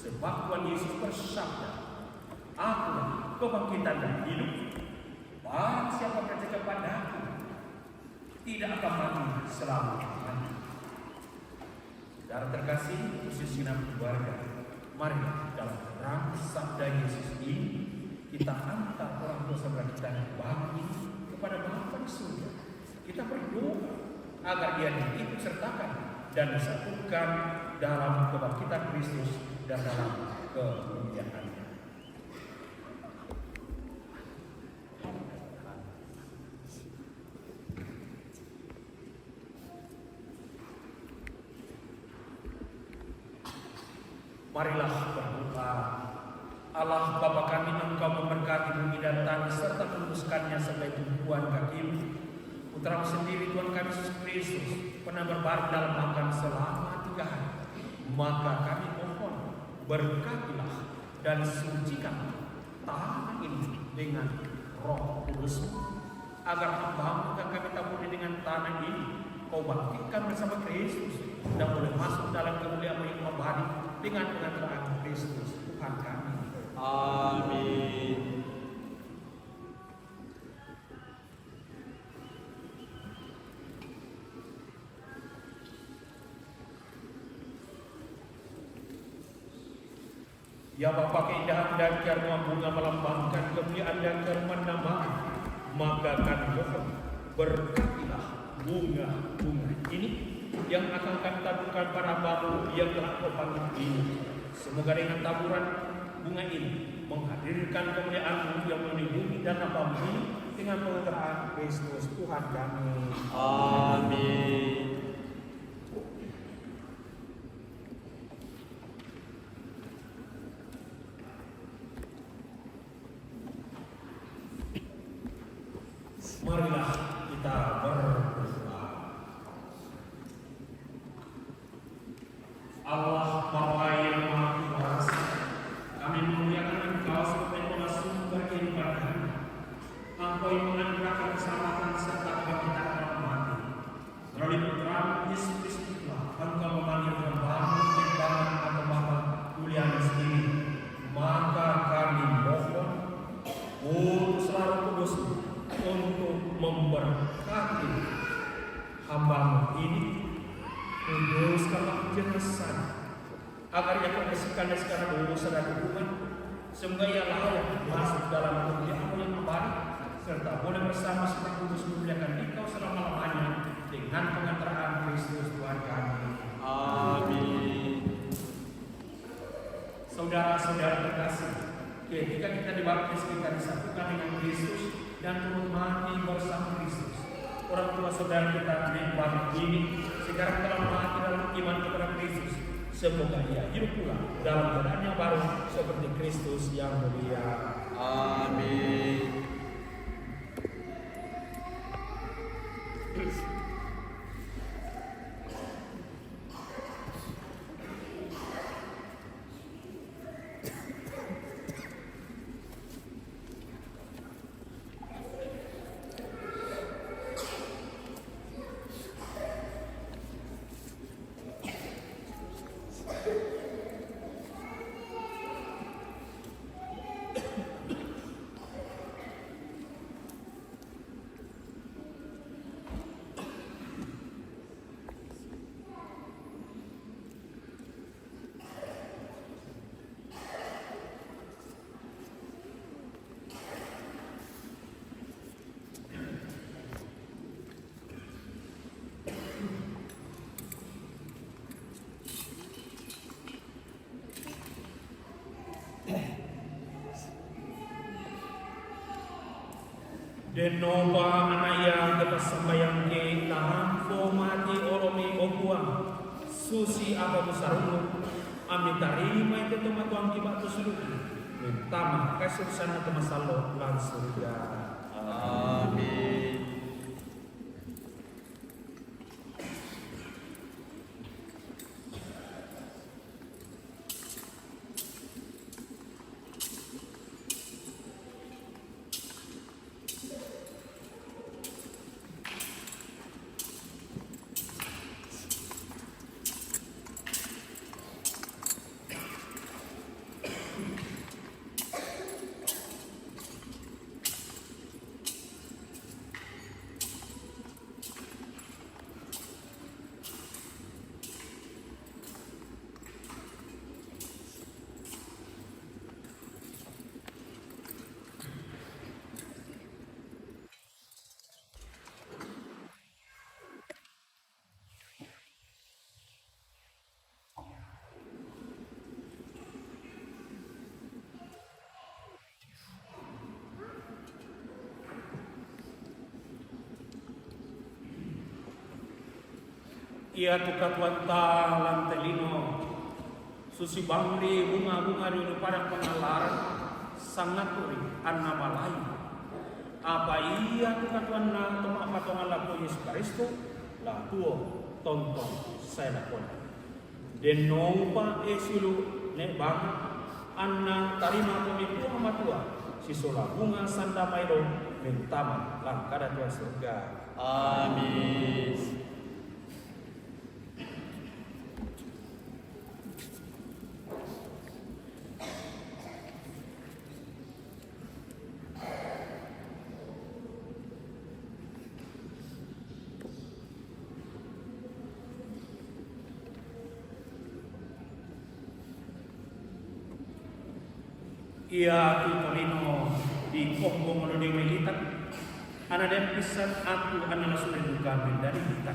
Speaker 3: sebab Tuhan Yesus bersabda, "Aku kebangkitan dan hidup. Barang siapa percaya kepadaku, tidak akan mati selama-lamanya." Saudara terkasih, khusus genap keluarga, mari dalam terang sabda Yesus ini kita antar orang tua saudara kita yang bangkit kepada Bapa di surga. Kita berdoa agar dia diikut sertakan dan disatukan dalam kebangkitan Kristus dan dalam kemuliaan-Nya. Marilah berdoa. Allah Bapa kami, Engkau memberkati bumi dan tanah serta meluruskannya sebagai tumpuan kaki-Mu. Putra-Mu sendiri Tuhan kami Yesus Kristus pernah berbaring dalam makan selama 3 hari. Maka kami mohon berkatilah dan sucikan tanah ini dengan Roh Kudus-Mu, agar hamba-Mu yang kami taburi dengan tanah ini Kau bangkitkan bersama Kristus dan boleh masuk dalam kemuliaan yang abadi dengan pengantaran Kristus Tuhan kami. Amin. Ya Bapa, keindahan dan karunia bunga melambangkan kemuliaan dan karunia nama, maka kami mohon berkatilah bunga-bunga ini yang akan kami taburkan para hamba-Mu yang telah Kau panggil ini. Semoga dengan taburan bunga ini menghadirkan kemuliaan-Mu yang melindungi dan hamba-Mu ini dengan pengantaran Kristus Tuhan kami. Amin. Marilah kita berdoa. hamba-Mu ini, kuduskanlah jenazah agar ia membersihkan dari segala dosa dan hubungan, semoga ia layak masuk dalam kemuliaan yang abadi, serta boleh bersama Sang Kudus memuliakan Dikau selama-lamanya dengan pengantaraan Kristus Tuhan kami.
Speaker 6: Amin.
Speaker 3: Saudara-saudara terkasih, ketika kita dibaptis, kita disatukan dengan Kristus dan turut mati bersama Kristus. Orang tua saudara kita Mbak ini sekarang telah mati dalam iman kepada Kristus. Semoga ia hidup pula dalam keadaan yang baru seperti Kristus yang mulia.
Speaker 6: Amin.
Speaker 3: Denova anaya gepas sembayang ke taham fo mati oromi obuang susi apa besarulu ami tarima itu teman tuang kibatu suluki mentama kasih sana temasalo lan surga.
Speaker 6: Amin.
Speaker 3: Ia tukat wanta lantelino susi bangri bunga-bunga di padang pengalaran sangat turi anna malai apa ia tukat wana tong apa tong ala ko Yesus Kristus la tuo tonton saya lakon den nompa esulu ne bang anna tarima ko mi puang matua si sola bunga sanda mailo mentama lang kada tua surga.
Speaker 6: Amin.
Speaker 3: Ia itorino di Kongo menuju militan. Ana dan pisan aku ana sudah kami dari kita.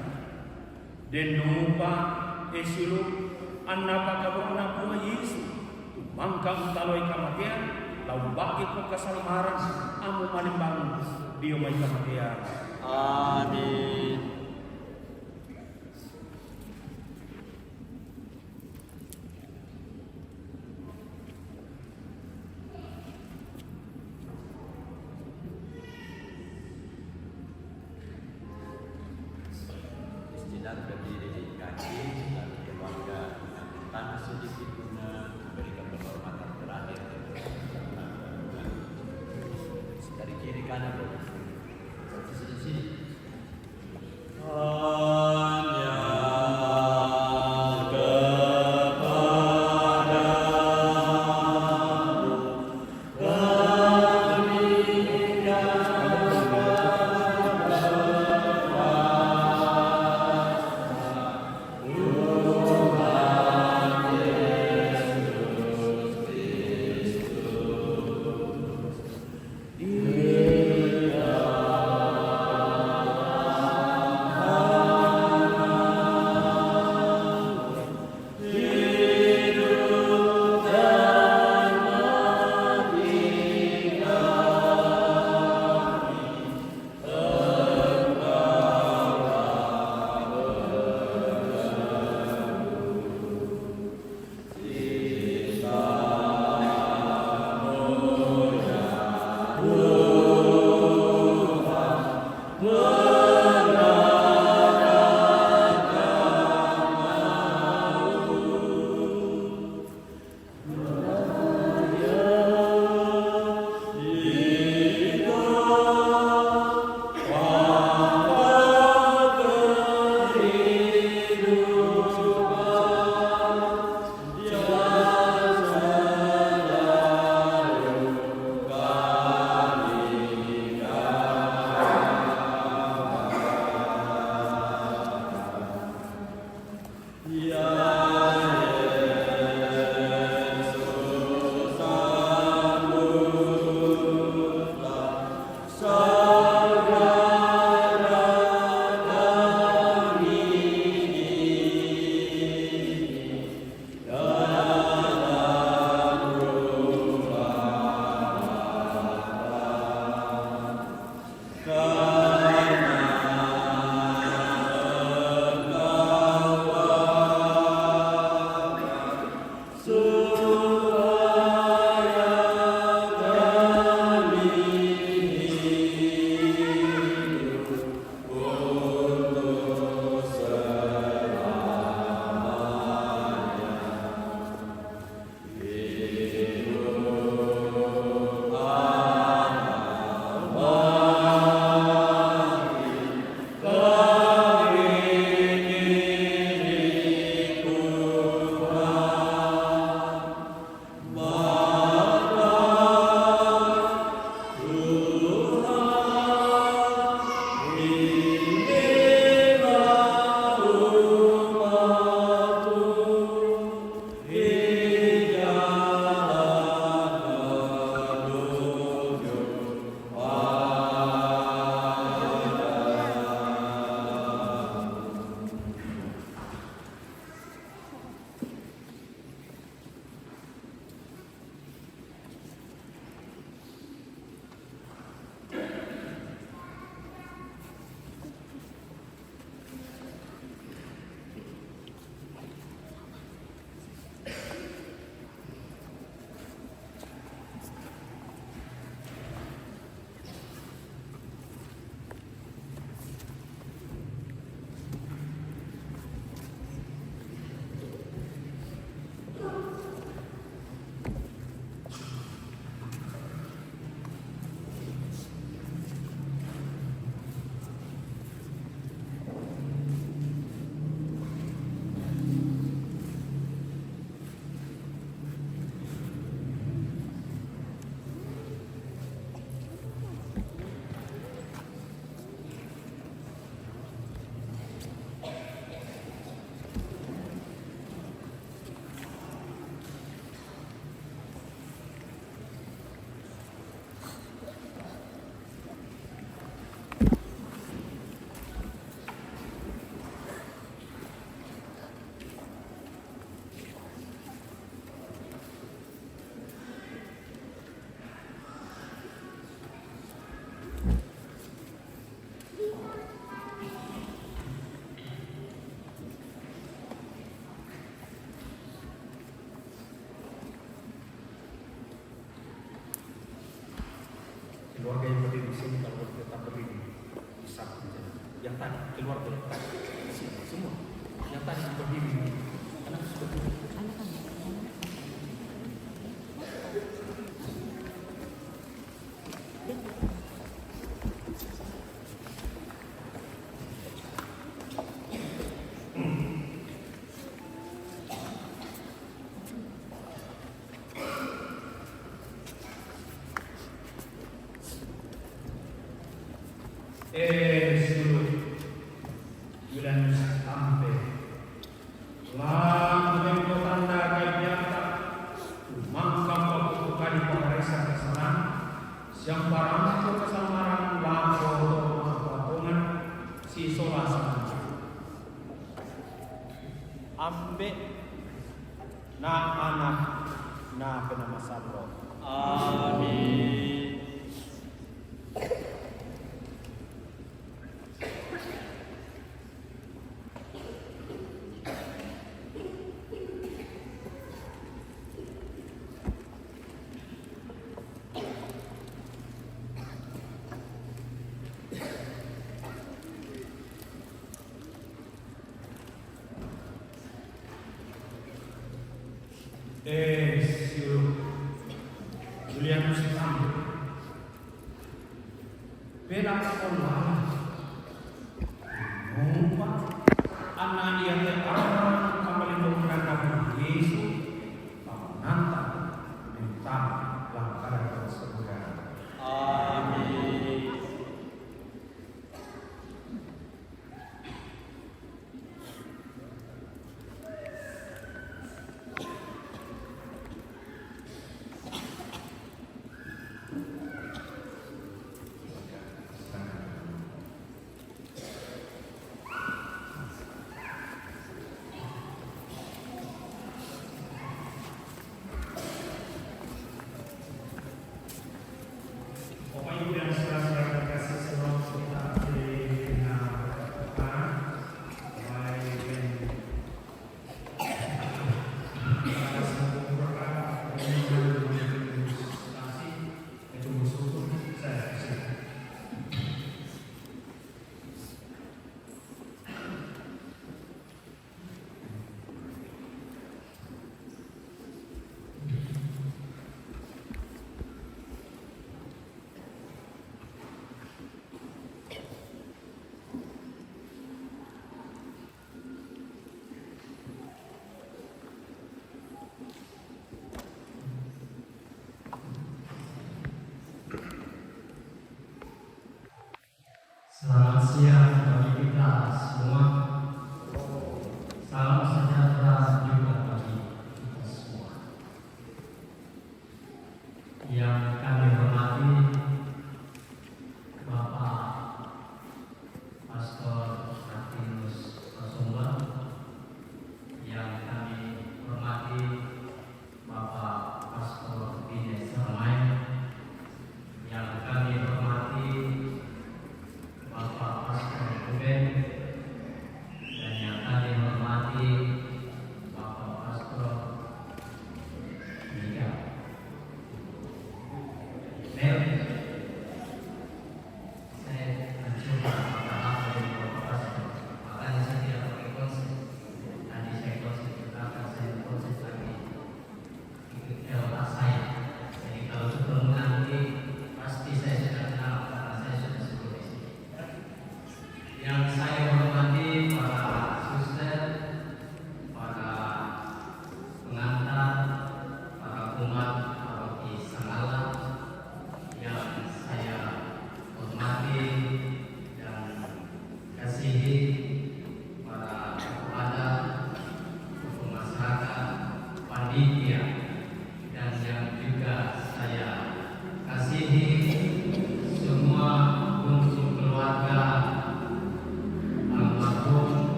Speaker 3: Den nupa esilu anna pakabona buah Yesus. Mangkang taloi kematian lau bagi ko kasalmaran amu malimbang dio mai kematian.
Speaker 6: Amin. Istilah berdiri di kaki dan keluarga tanah sedikit guna memberikan penghormatan terakhir dari kiri kanan dari sini.
Speaker 4: keluar dari semua yang tadi berdiri karena seperti itu. Seluruh Yulianus Ampe telah membentuk tanda kegiatan mangkam waktu kali pengarisa kesenang siang barang itu kesamaran langsung patungan si solasa
Speaker 8: Ambe na anak na penama sabro.
Speaker 6: Amin.
Speaker 4: seluruh Yulianus Ampe perak sekolah mengumpat anak yang terarah kembali menggunakan Yesus menantang minta langkah tersebut.
Speaker 6: Amin.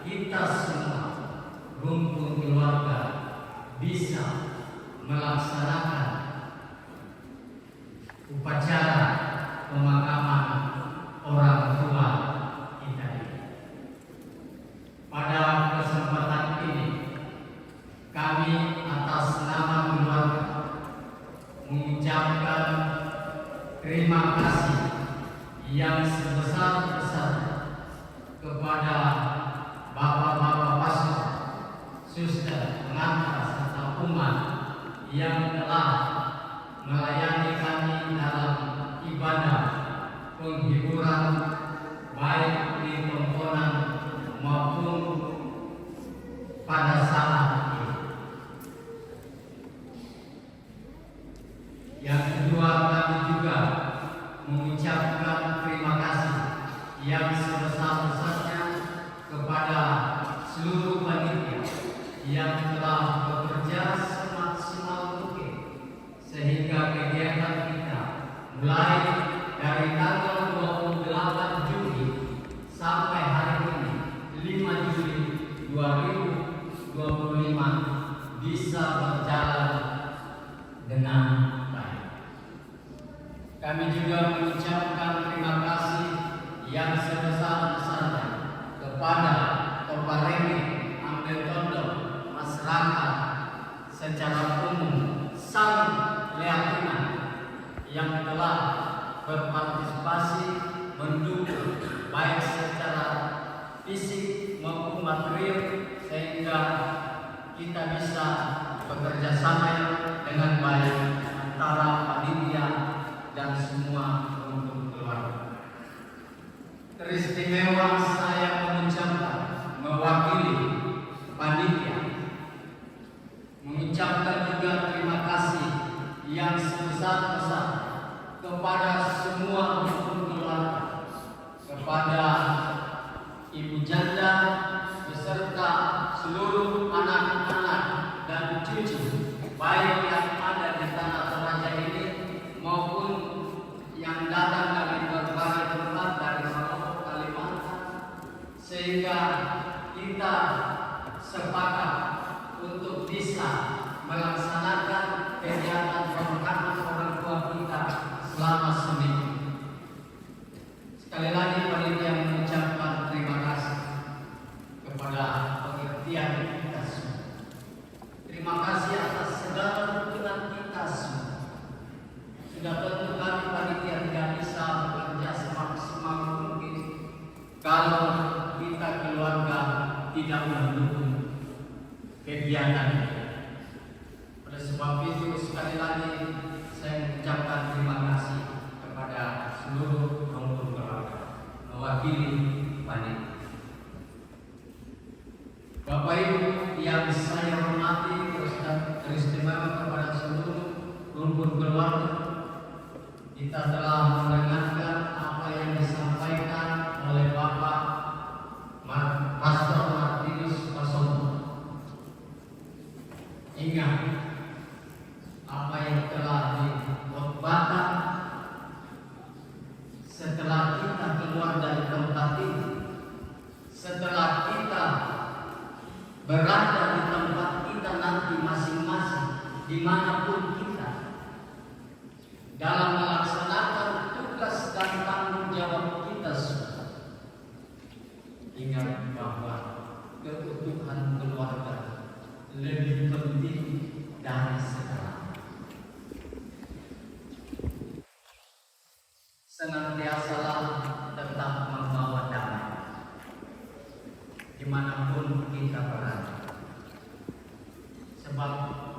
Speaker 9: kita semua rumpun keluarga bisa melaksanakan upacara pemakaman orang tua kita ini. Pada kesempatan ini, kami atas nama keluarga mengucapkan terima kasih yang sebesar-besarnya kepada bapak-bapak pasukan, suster, pengantar, serta umat yang telah melayani kami dalam ibadah penghiburan baik di tongkonan maupun pada saat ini. Yang kedua, kami juga mengucapkan terima kasih yang sebesar-besarnya kepada seluruh panitia yang telah bekerja semaksimal mungkin sehingga kegiatan kita mulai dari tanggal 28 Juli sampai hari ini 5 Juli 2025 bisa berjalan dengan baik. Kami juga mengucapkan terima kasih yang sebesar-besarnya kepada Topareme, Ambil Tondo, masyarakat secara umum, sang liatunan yang telah berpartisipasi mendukung baik secara fisik maupun material sehingga kita bisa bekerja sama dengan baik antara panitia dan semua rumpun keluarga. Teristimewa saya mengucapkan mewakili panitia mengucapkan juga terima kasih yang sebesar-besar kepada semua rumpun keluarga, kepada ibu janda beserta seluruh anak-anak dan cucu baik yang ada di tanah Toraja ini maupun yang datang dari berbagai tempat dari Maluku, Kalimantan, sehingga kita sepakat untuk bisa melaksanakan kegiatan pemakaman orang tua kita selama seminggu. Sekali lagi panitia mengucapkan terima kasih kepada pengertian kita semua. Terima kasih atas segala dukungan kita semua. Sudah tentu kami panitia tidak bisa bekerja semaksimal mungkin kalau kita keluarga tidak mendukung kegiatan ini. Oleh sebab itu sekali lagi saya mengucapkan terima kasih kepada seluruh rumpun keluarga mewakili panitia. Bapak Ibu yang saya hormati, teristimewa kepada seluruh rumpun keluarga, kita telah mendengarkan apa yang disampaikan oleh Bapak Pastor Martinus Pasomo. Ingat apa yang telah dikhotbahkan setelah kita keluar dari tempat ini, setelah kita berada di tempat kita nanti masing-masing dimanapun kita dalam melaksanakan tugas dan tanggung jawab kita semua. Ingat bahwa keutuhan keluarga lebih penting dari segala. Senantiasalah tetap membawa damai dimanapun kita berada. Sebab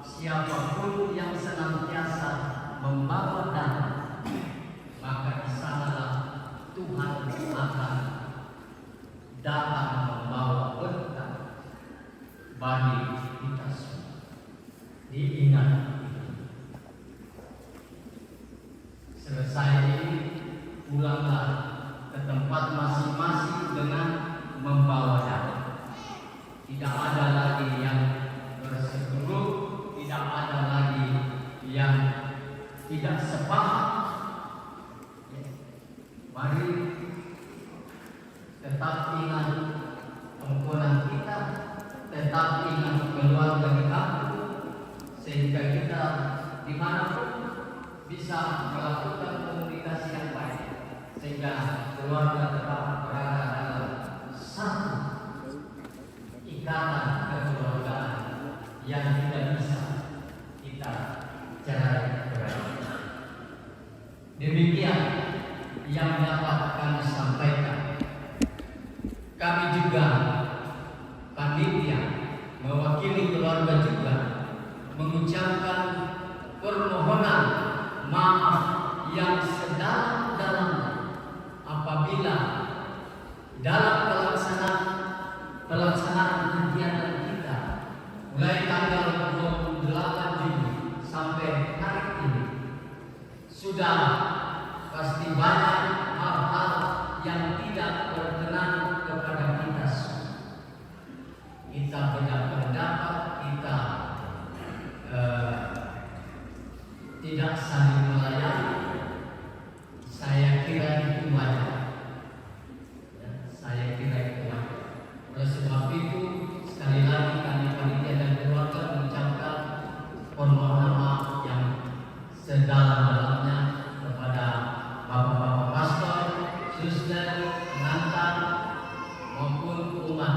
Speaker 9: siapapun yang senantiasa membawa damai, maka di sanalah Tuhan akan datang membawa berkat bagi kita semua. Diingat itu. Selesai ini, pulanglah ke tempat masing-masing dengan membawa damai. Tidak ada lagi yang berseteru, tidak ada lagi yang tidak sepaham. Mari tetap ingat tongkonan kita dimanapun bisa melakukan komunikasi yang baik sehingga keluarga tetap berada dalam satu ikatan kekeluargaan yang tidak bisa kita cerai-berai. Demikian yang dapat kami sampaikan. Kami juga panitia mewakili keluarga juga mengucapkan permohonan maaf yang sedalam-dalamnya apabila dalam pelaksanaan kegiatan kita mulai tanggal 28 Juni sampai hari ini sudah pasti banyak hal-hal yang tidak berkenan kepada kita semua. Kita beda pendapat, kita tidak saling melayani. Saya kira itu wajar. Saya kira itu wajar. Oleh sebab itu, sekali lagi kami panitia dan keluarga mengucapkan permohonan maaf yang sedalam-dalamnya kepada bapak-bapak pastor, suster, pengantar maupun umat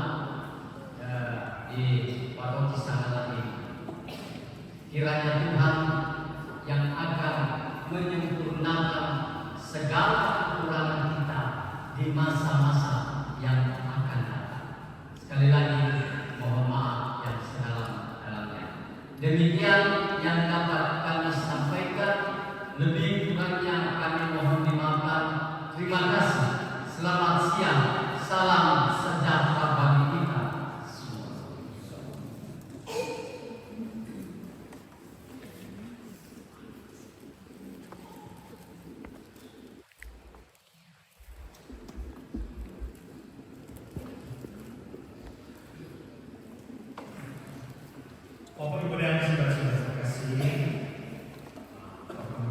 Speaker 9: di paroki Sangalang ini. Kiranya Tuhan yang akan menyempurnakan segala kekurangan kita di masa-masa yang akan datang. Sekali lagi mohon maaf yang sedalam-dalamnya. Demikian yang dapat kami sampaikan. Lebih kurangnya kami mohon dimaafkan. Terima kasih. Selamat siang. Salam sejahtera bagi kita semua.
Speaker 4: Bapak Ibu dan saudara-saudara terkasih,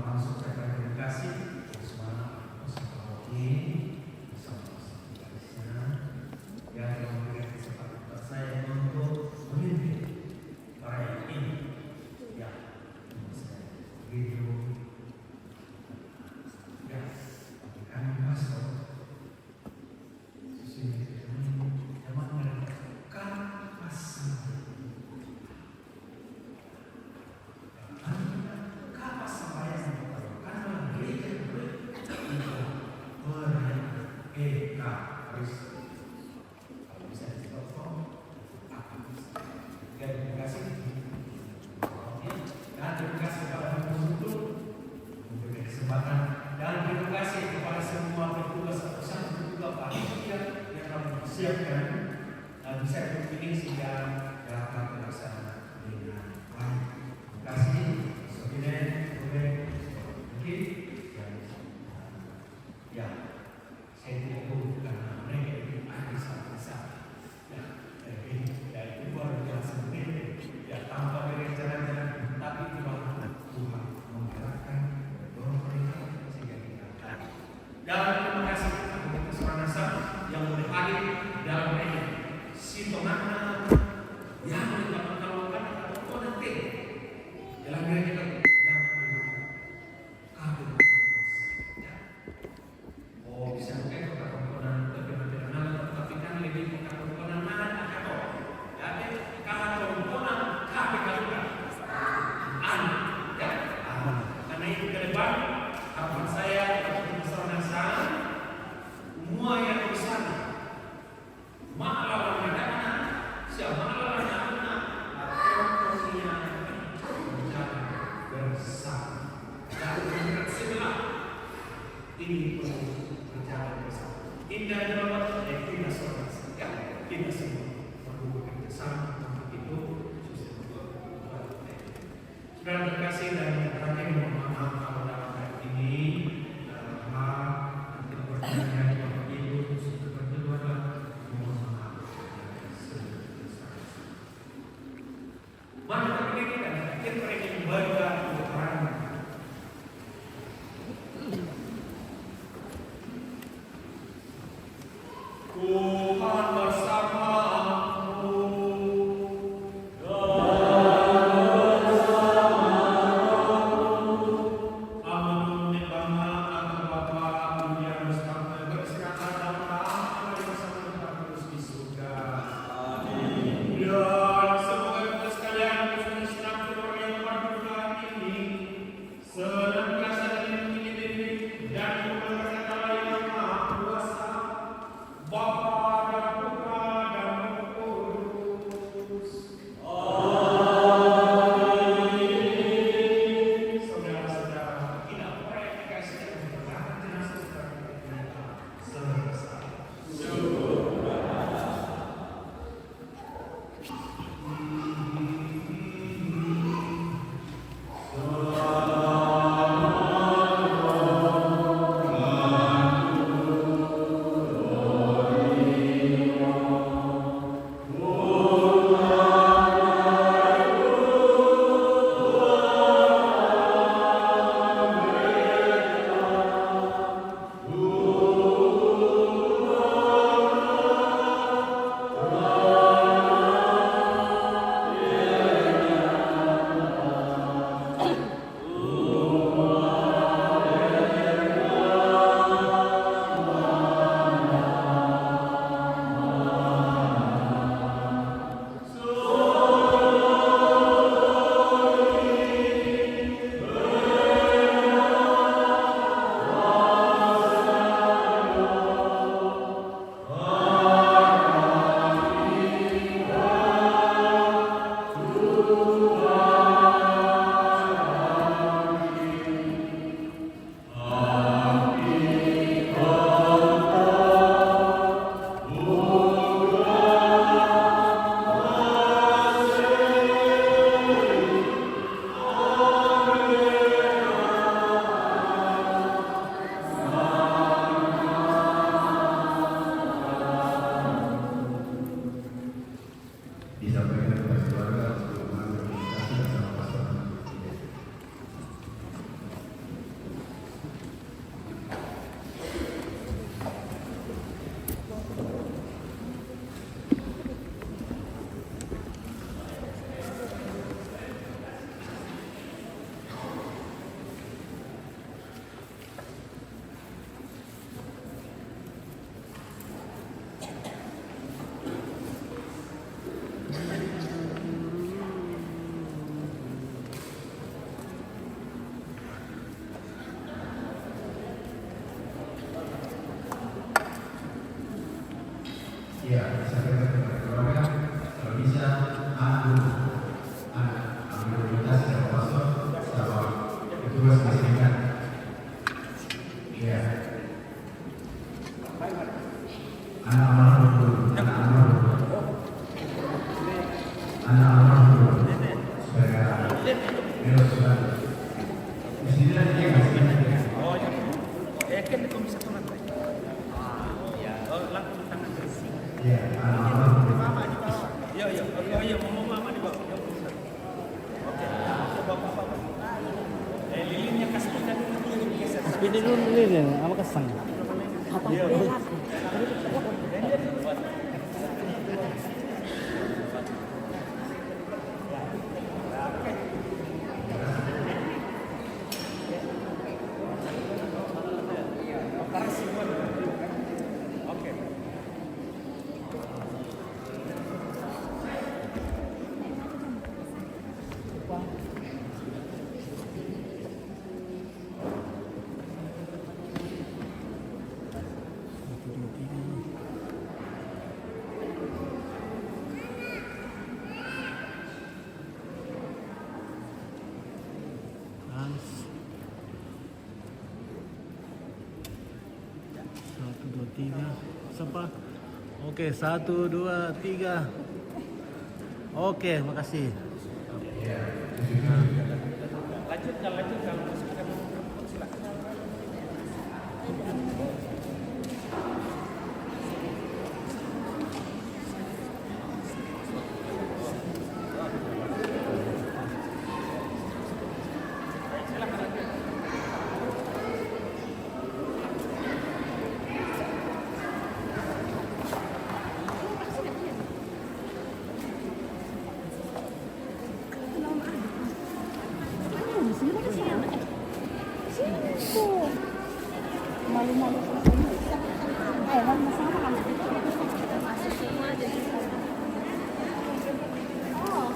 Speaker 4: langsung saya terima kasih bersama Rocky, bersama Garisnya, yang memberikan kesempatan kepada saya untuk memimpin perayaan ini. Ya, saya begitu. Ya, kami masuk. Sesungguhnya memang melakukan pasang. Siapkan bisa berpikir sehingga dapat terlaksana dengan baik. Terima kasih, Saudara, mungkin ya saya tidak tahu karena mereka itu ada sama-sama. Ya, itu luar biasa mungkin ya tanpa berencana, tapi Tuhan menggerakkan mereka sehingga kita akan. Dan terima kasih kepada Keseranasa yang boleh hadir dalam ini sintongan yang mendapatkan atau kode dalam gereja yang kabur. Oh bisa mungkin kota-kota terkenal tapi kan lebih kota-kota mana atau jadi kota-kota kabur ya karena itu ke depan harapan saya untuk Keseranasa semua yang di sana maklum mana siapa maklum mana atau posisinya berjalan bersama dan sebelah ini perlu berjalan bersama. Indah dalam kita semua ya kita semua perlu bersama untuk itu sudah terkasih dan terakhir mohon maaf kalau dalam hari ini dalam hal nanti pertanyaan Bapak Ibu sudah berdua mohon maaf. Mana ini dan kita ingin membaca keterangan. Tuhan bersamamu. tugas masih ingat. Ya. Anak almarhum, anak almarhum, anak almarhum, saudara Milo Sudan. Di sini dia masih ingat ya.
Speaker 3: Oh ya. Kan itu bisa tuh nanti. Ya. Oh langsung tangan bersih.
Speaker 4: Ya, anak almarhum.
Speaker 3: Mama di bawah. Iya. Oh iya, mama di bawah. Ya, bisa. Oke. Bapak. Lilinnya kasih kita dulu geser.
Speaker 1: Ini dulu lilin, apa kesang?
Speaker 3: Oke.
Speaker 1: Satu, dua, tiga. Siapa? Oke, 1, 2, 3. Oke, makasih.
Speaker 3: Lanjutkan. Silakan.
Speaker 2: Malu-malu. Sama kan? Masuk semua jadi. Oh.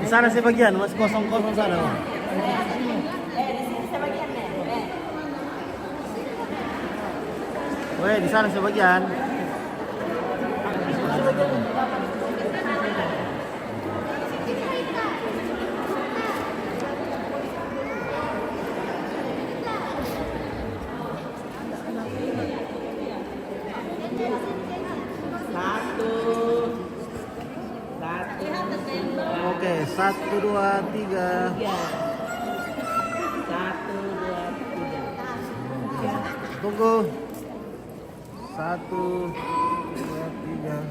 Speaker 1: Di sana sebagian, masih kosong-kosong sana. Bang. Weh, di sana sebagian. Oke, 1, 2, 3.
Speaker 10: 1, 2, 3.
Speaker 1: Tunggu. 1, 2, 3.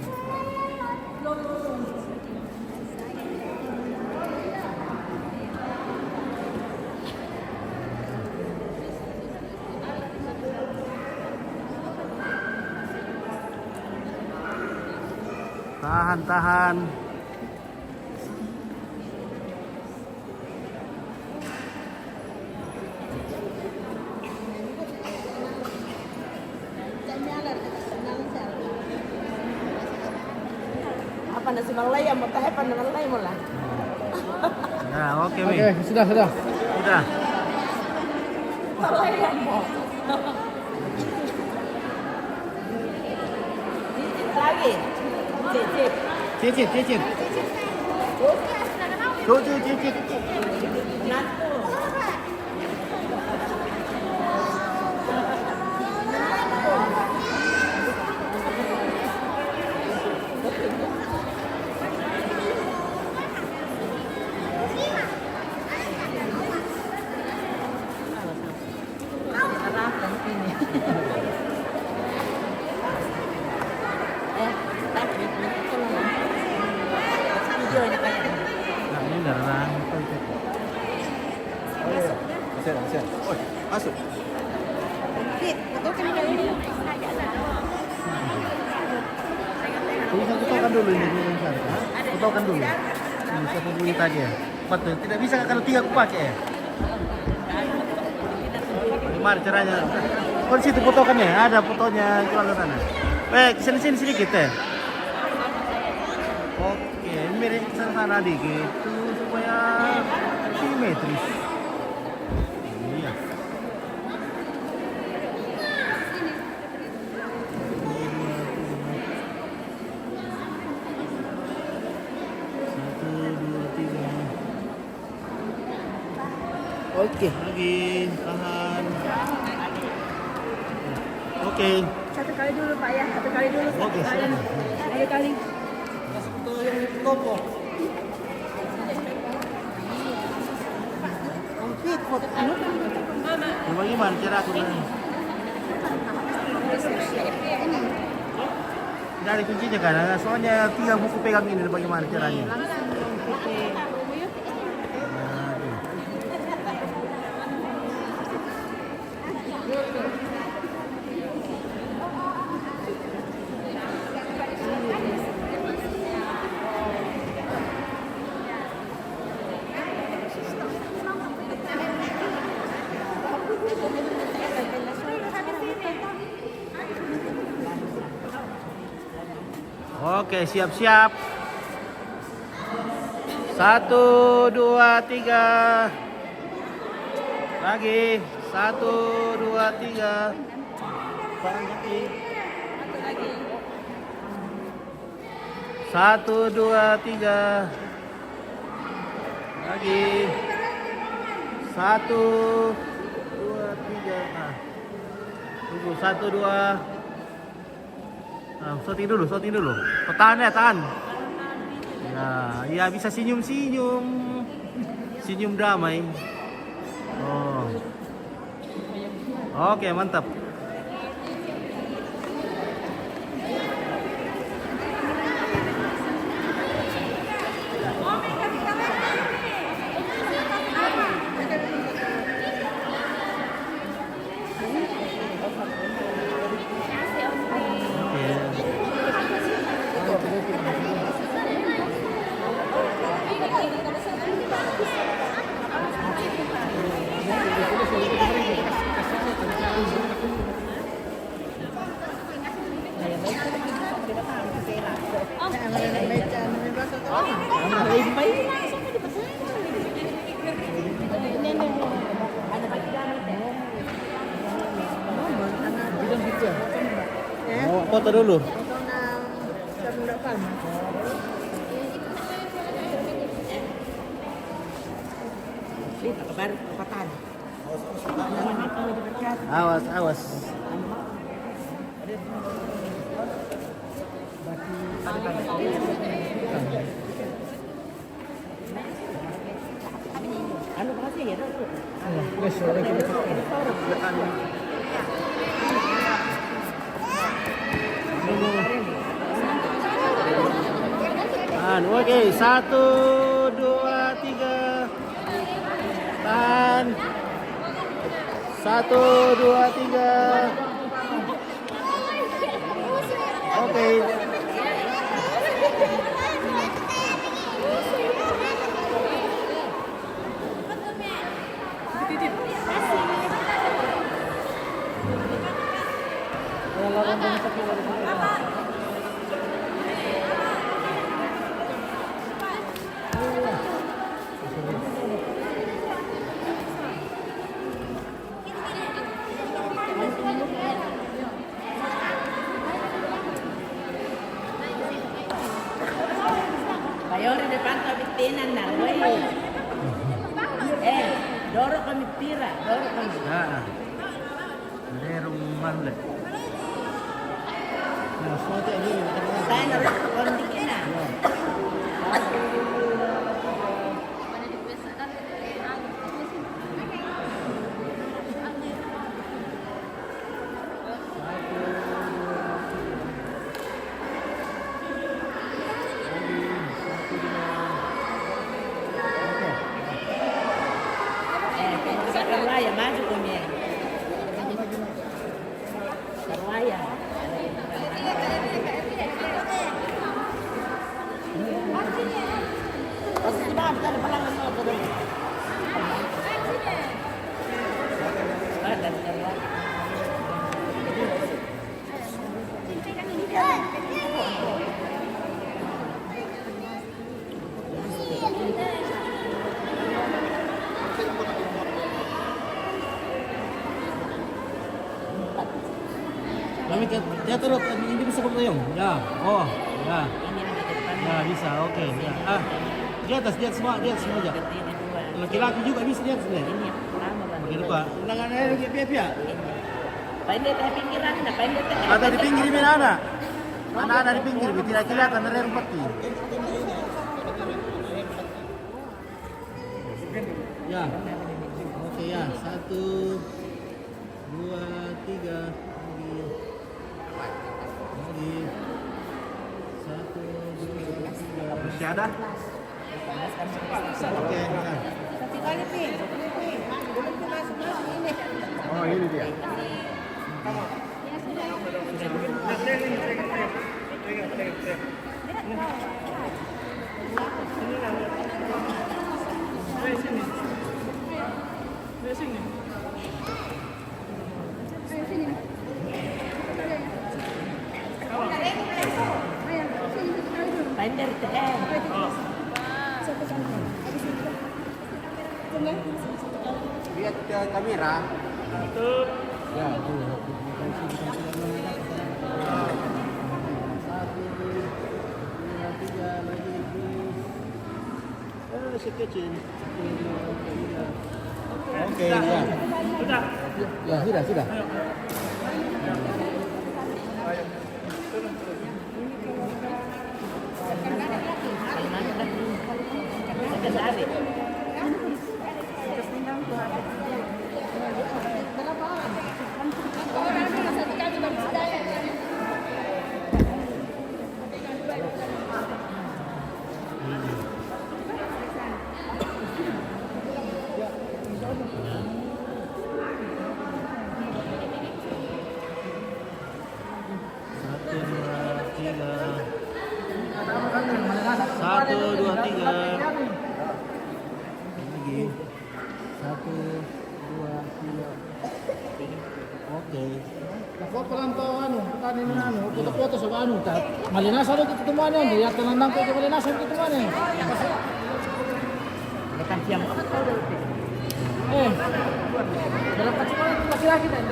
Speaker 1: Tahan.
Speaker 10: Apa nasi malai ya? Mau tahu apa nasi malai mula?
Speaker 1: Nah, oke, Mi.
Speaker 2: Oke, sudah.
Speaker 1: Sudah.
Speaker 10: Malai ya mau. Lagi.
Speaker 1: Cicit. Tujuh cicit.
Speaker 10: Natu. Arah dan sini.
Speaker 1: Masuk.
Speaker 10: Fit, betul kan kali ini?
Speaker 1: Bisa putaukan dulu ini dulu. Putaukan dulu. Ini siapa bunyi tadi ya? Betul. Tidak bisa kalau 3 aku pakai ya. Gimana caranya? Oh di situ fotokannya, ada fotonya keluar ke sana. Baik, sini sedikit ya. Oke, mirip sana dikit supaya simetris. Iya. Oke, lagi tahan. Oke.
Speaker 10: Satu kali dulu Pak ya, satu kali dulu.
Speaker 1: Oke,
Speaker 10: Satu kali.
Speaker 1: Foto yang kopo.
Speaker 10: Fit, foto anu kan.
Speaker 1: Coba gimana cara aku ini? Dari kuncinya kan, soalnya 3 buku pegang ini bagaimana caranya? Oke, siap-siap. 1, 2, 3. Lagi. 1, 2, 3. Lagi. 1, 2, 3. Lagi. 1, 2, 3. Nah. Tunggu 1, 2. Nah, shooting dulu. Tahan ya, tahan. Ya bisa senyum damai. Oh. Oke, mantap. Foto dulu. Awas.
Speaker 10: Anu kasih ya, Dok. Oke, 1, 2, 3. Tahan. 1, 2, 3. Oke. Bayor di depan kami tenan na, wey. Dorok kami tira, dorok kami.
Speaker 1: Nah. Ini rumah le. Nah, suatu ini
Speaker 10: Tayo na rin, kondikin na. Ya, maju kami.
Speaker 1: Kami teater ini bisa bertayung. Ya, oh, ya, ya bisa, oke. Ya. Ah, di atas semua aja. Laki-laki juga bisa di atas deh. Oke, lupa. Undangan air lagi pihak.
Speaker 10: Pendek di pinggiran, pendek.
Speaker 1: Ada di pinggir ini ada. Ada di pinggir, tidak kelihatan dari rumput ini. Ya, oke ya, 1, 2, 3. Lagi 1, 2, 3. Masih ada? Oke, ya. Oh, ini dia.
Speaker 10: Pendek
Speaker 1: Lihat ke kamera.
Speaker 3: Tutup.
Speaker 1: Ya, itu. 1, 2, 3 lagi. Si kecil. Oke, ya.
Speaker 3: Sudah.
Speaker 1: Ya, sudah. Satu, dua, tiga. Lagi. 1, 2, 3. Oke.
Speaker 2: Foto lang to kanin na foto sa malinasan ulit ito man yan. Diyak na lang ko malinasan ito man eh.
Speaker 10: Bukan siang.
Speaker 2: Dalam kacamata laki-laki dan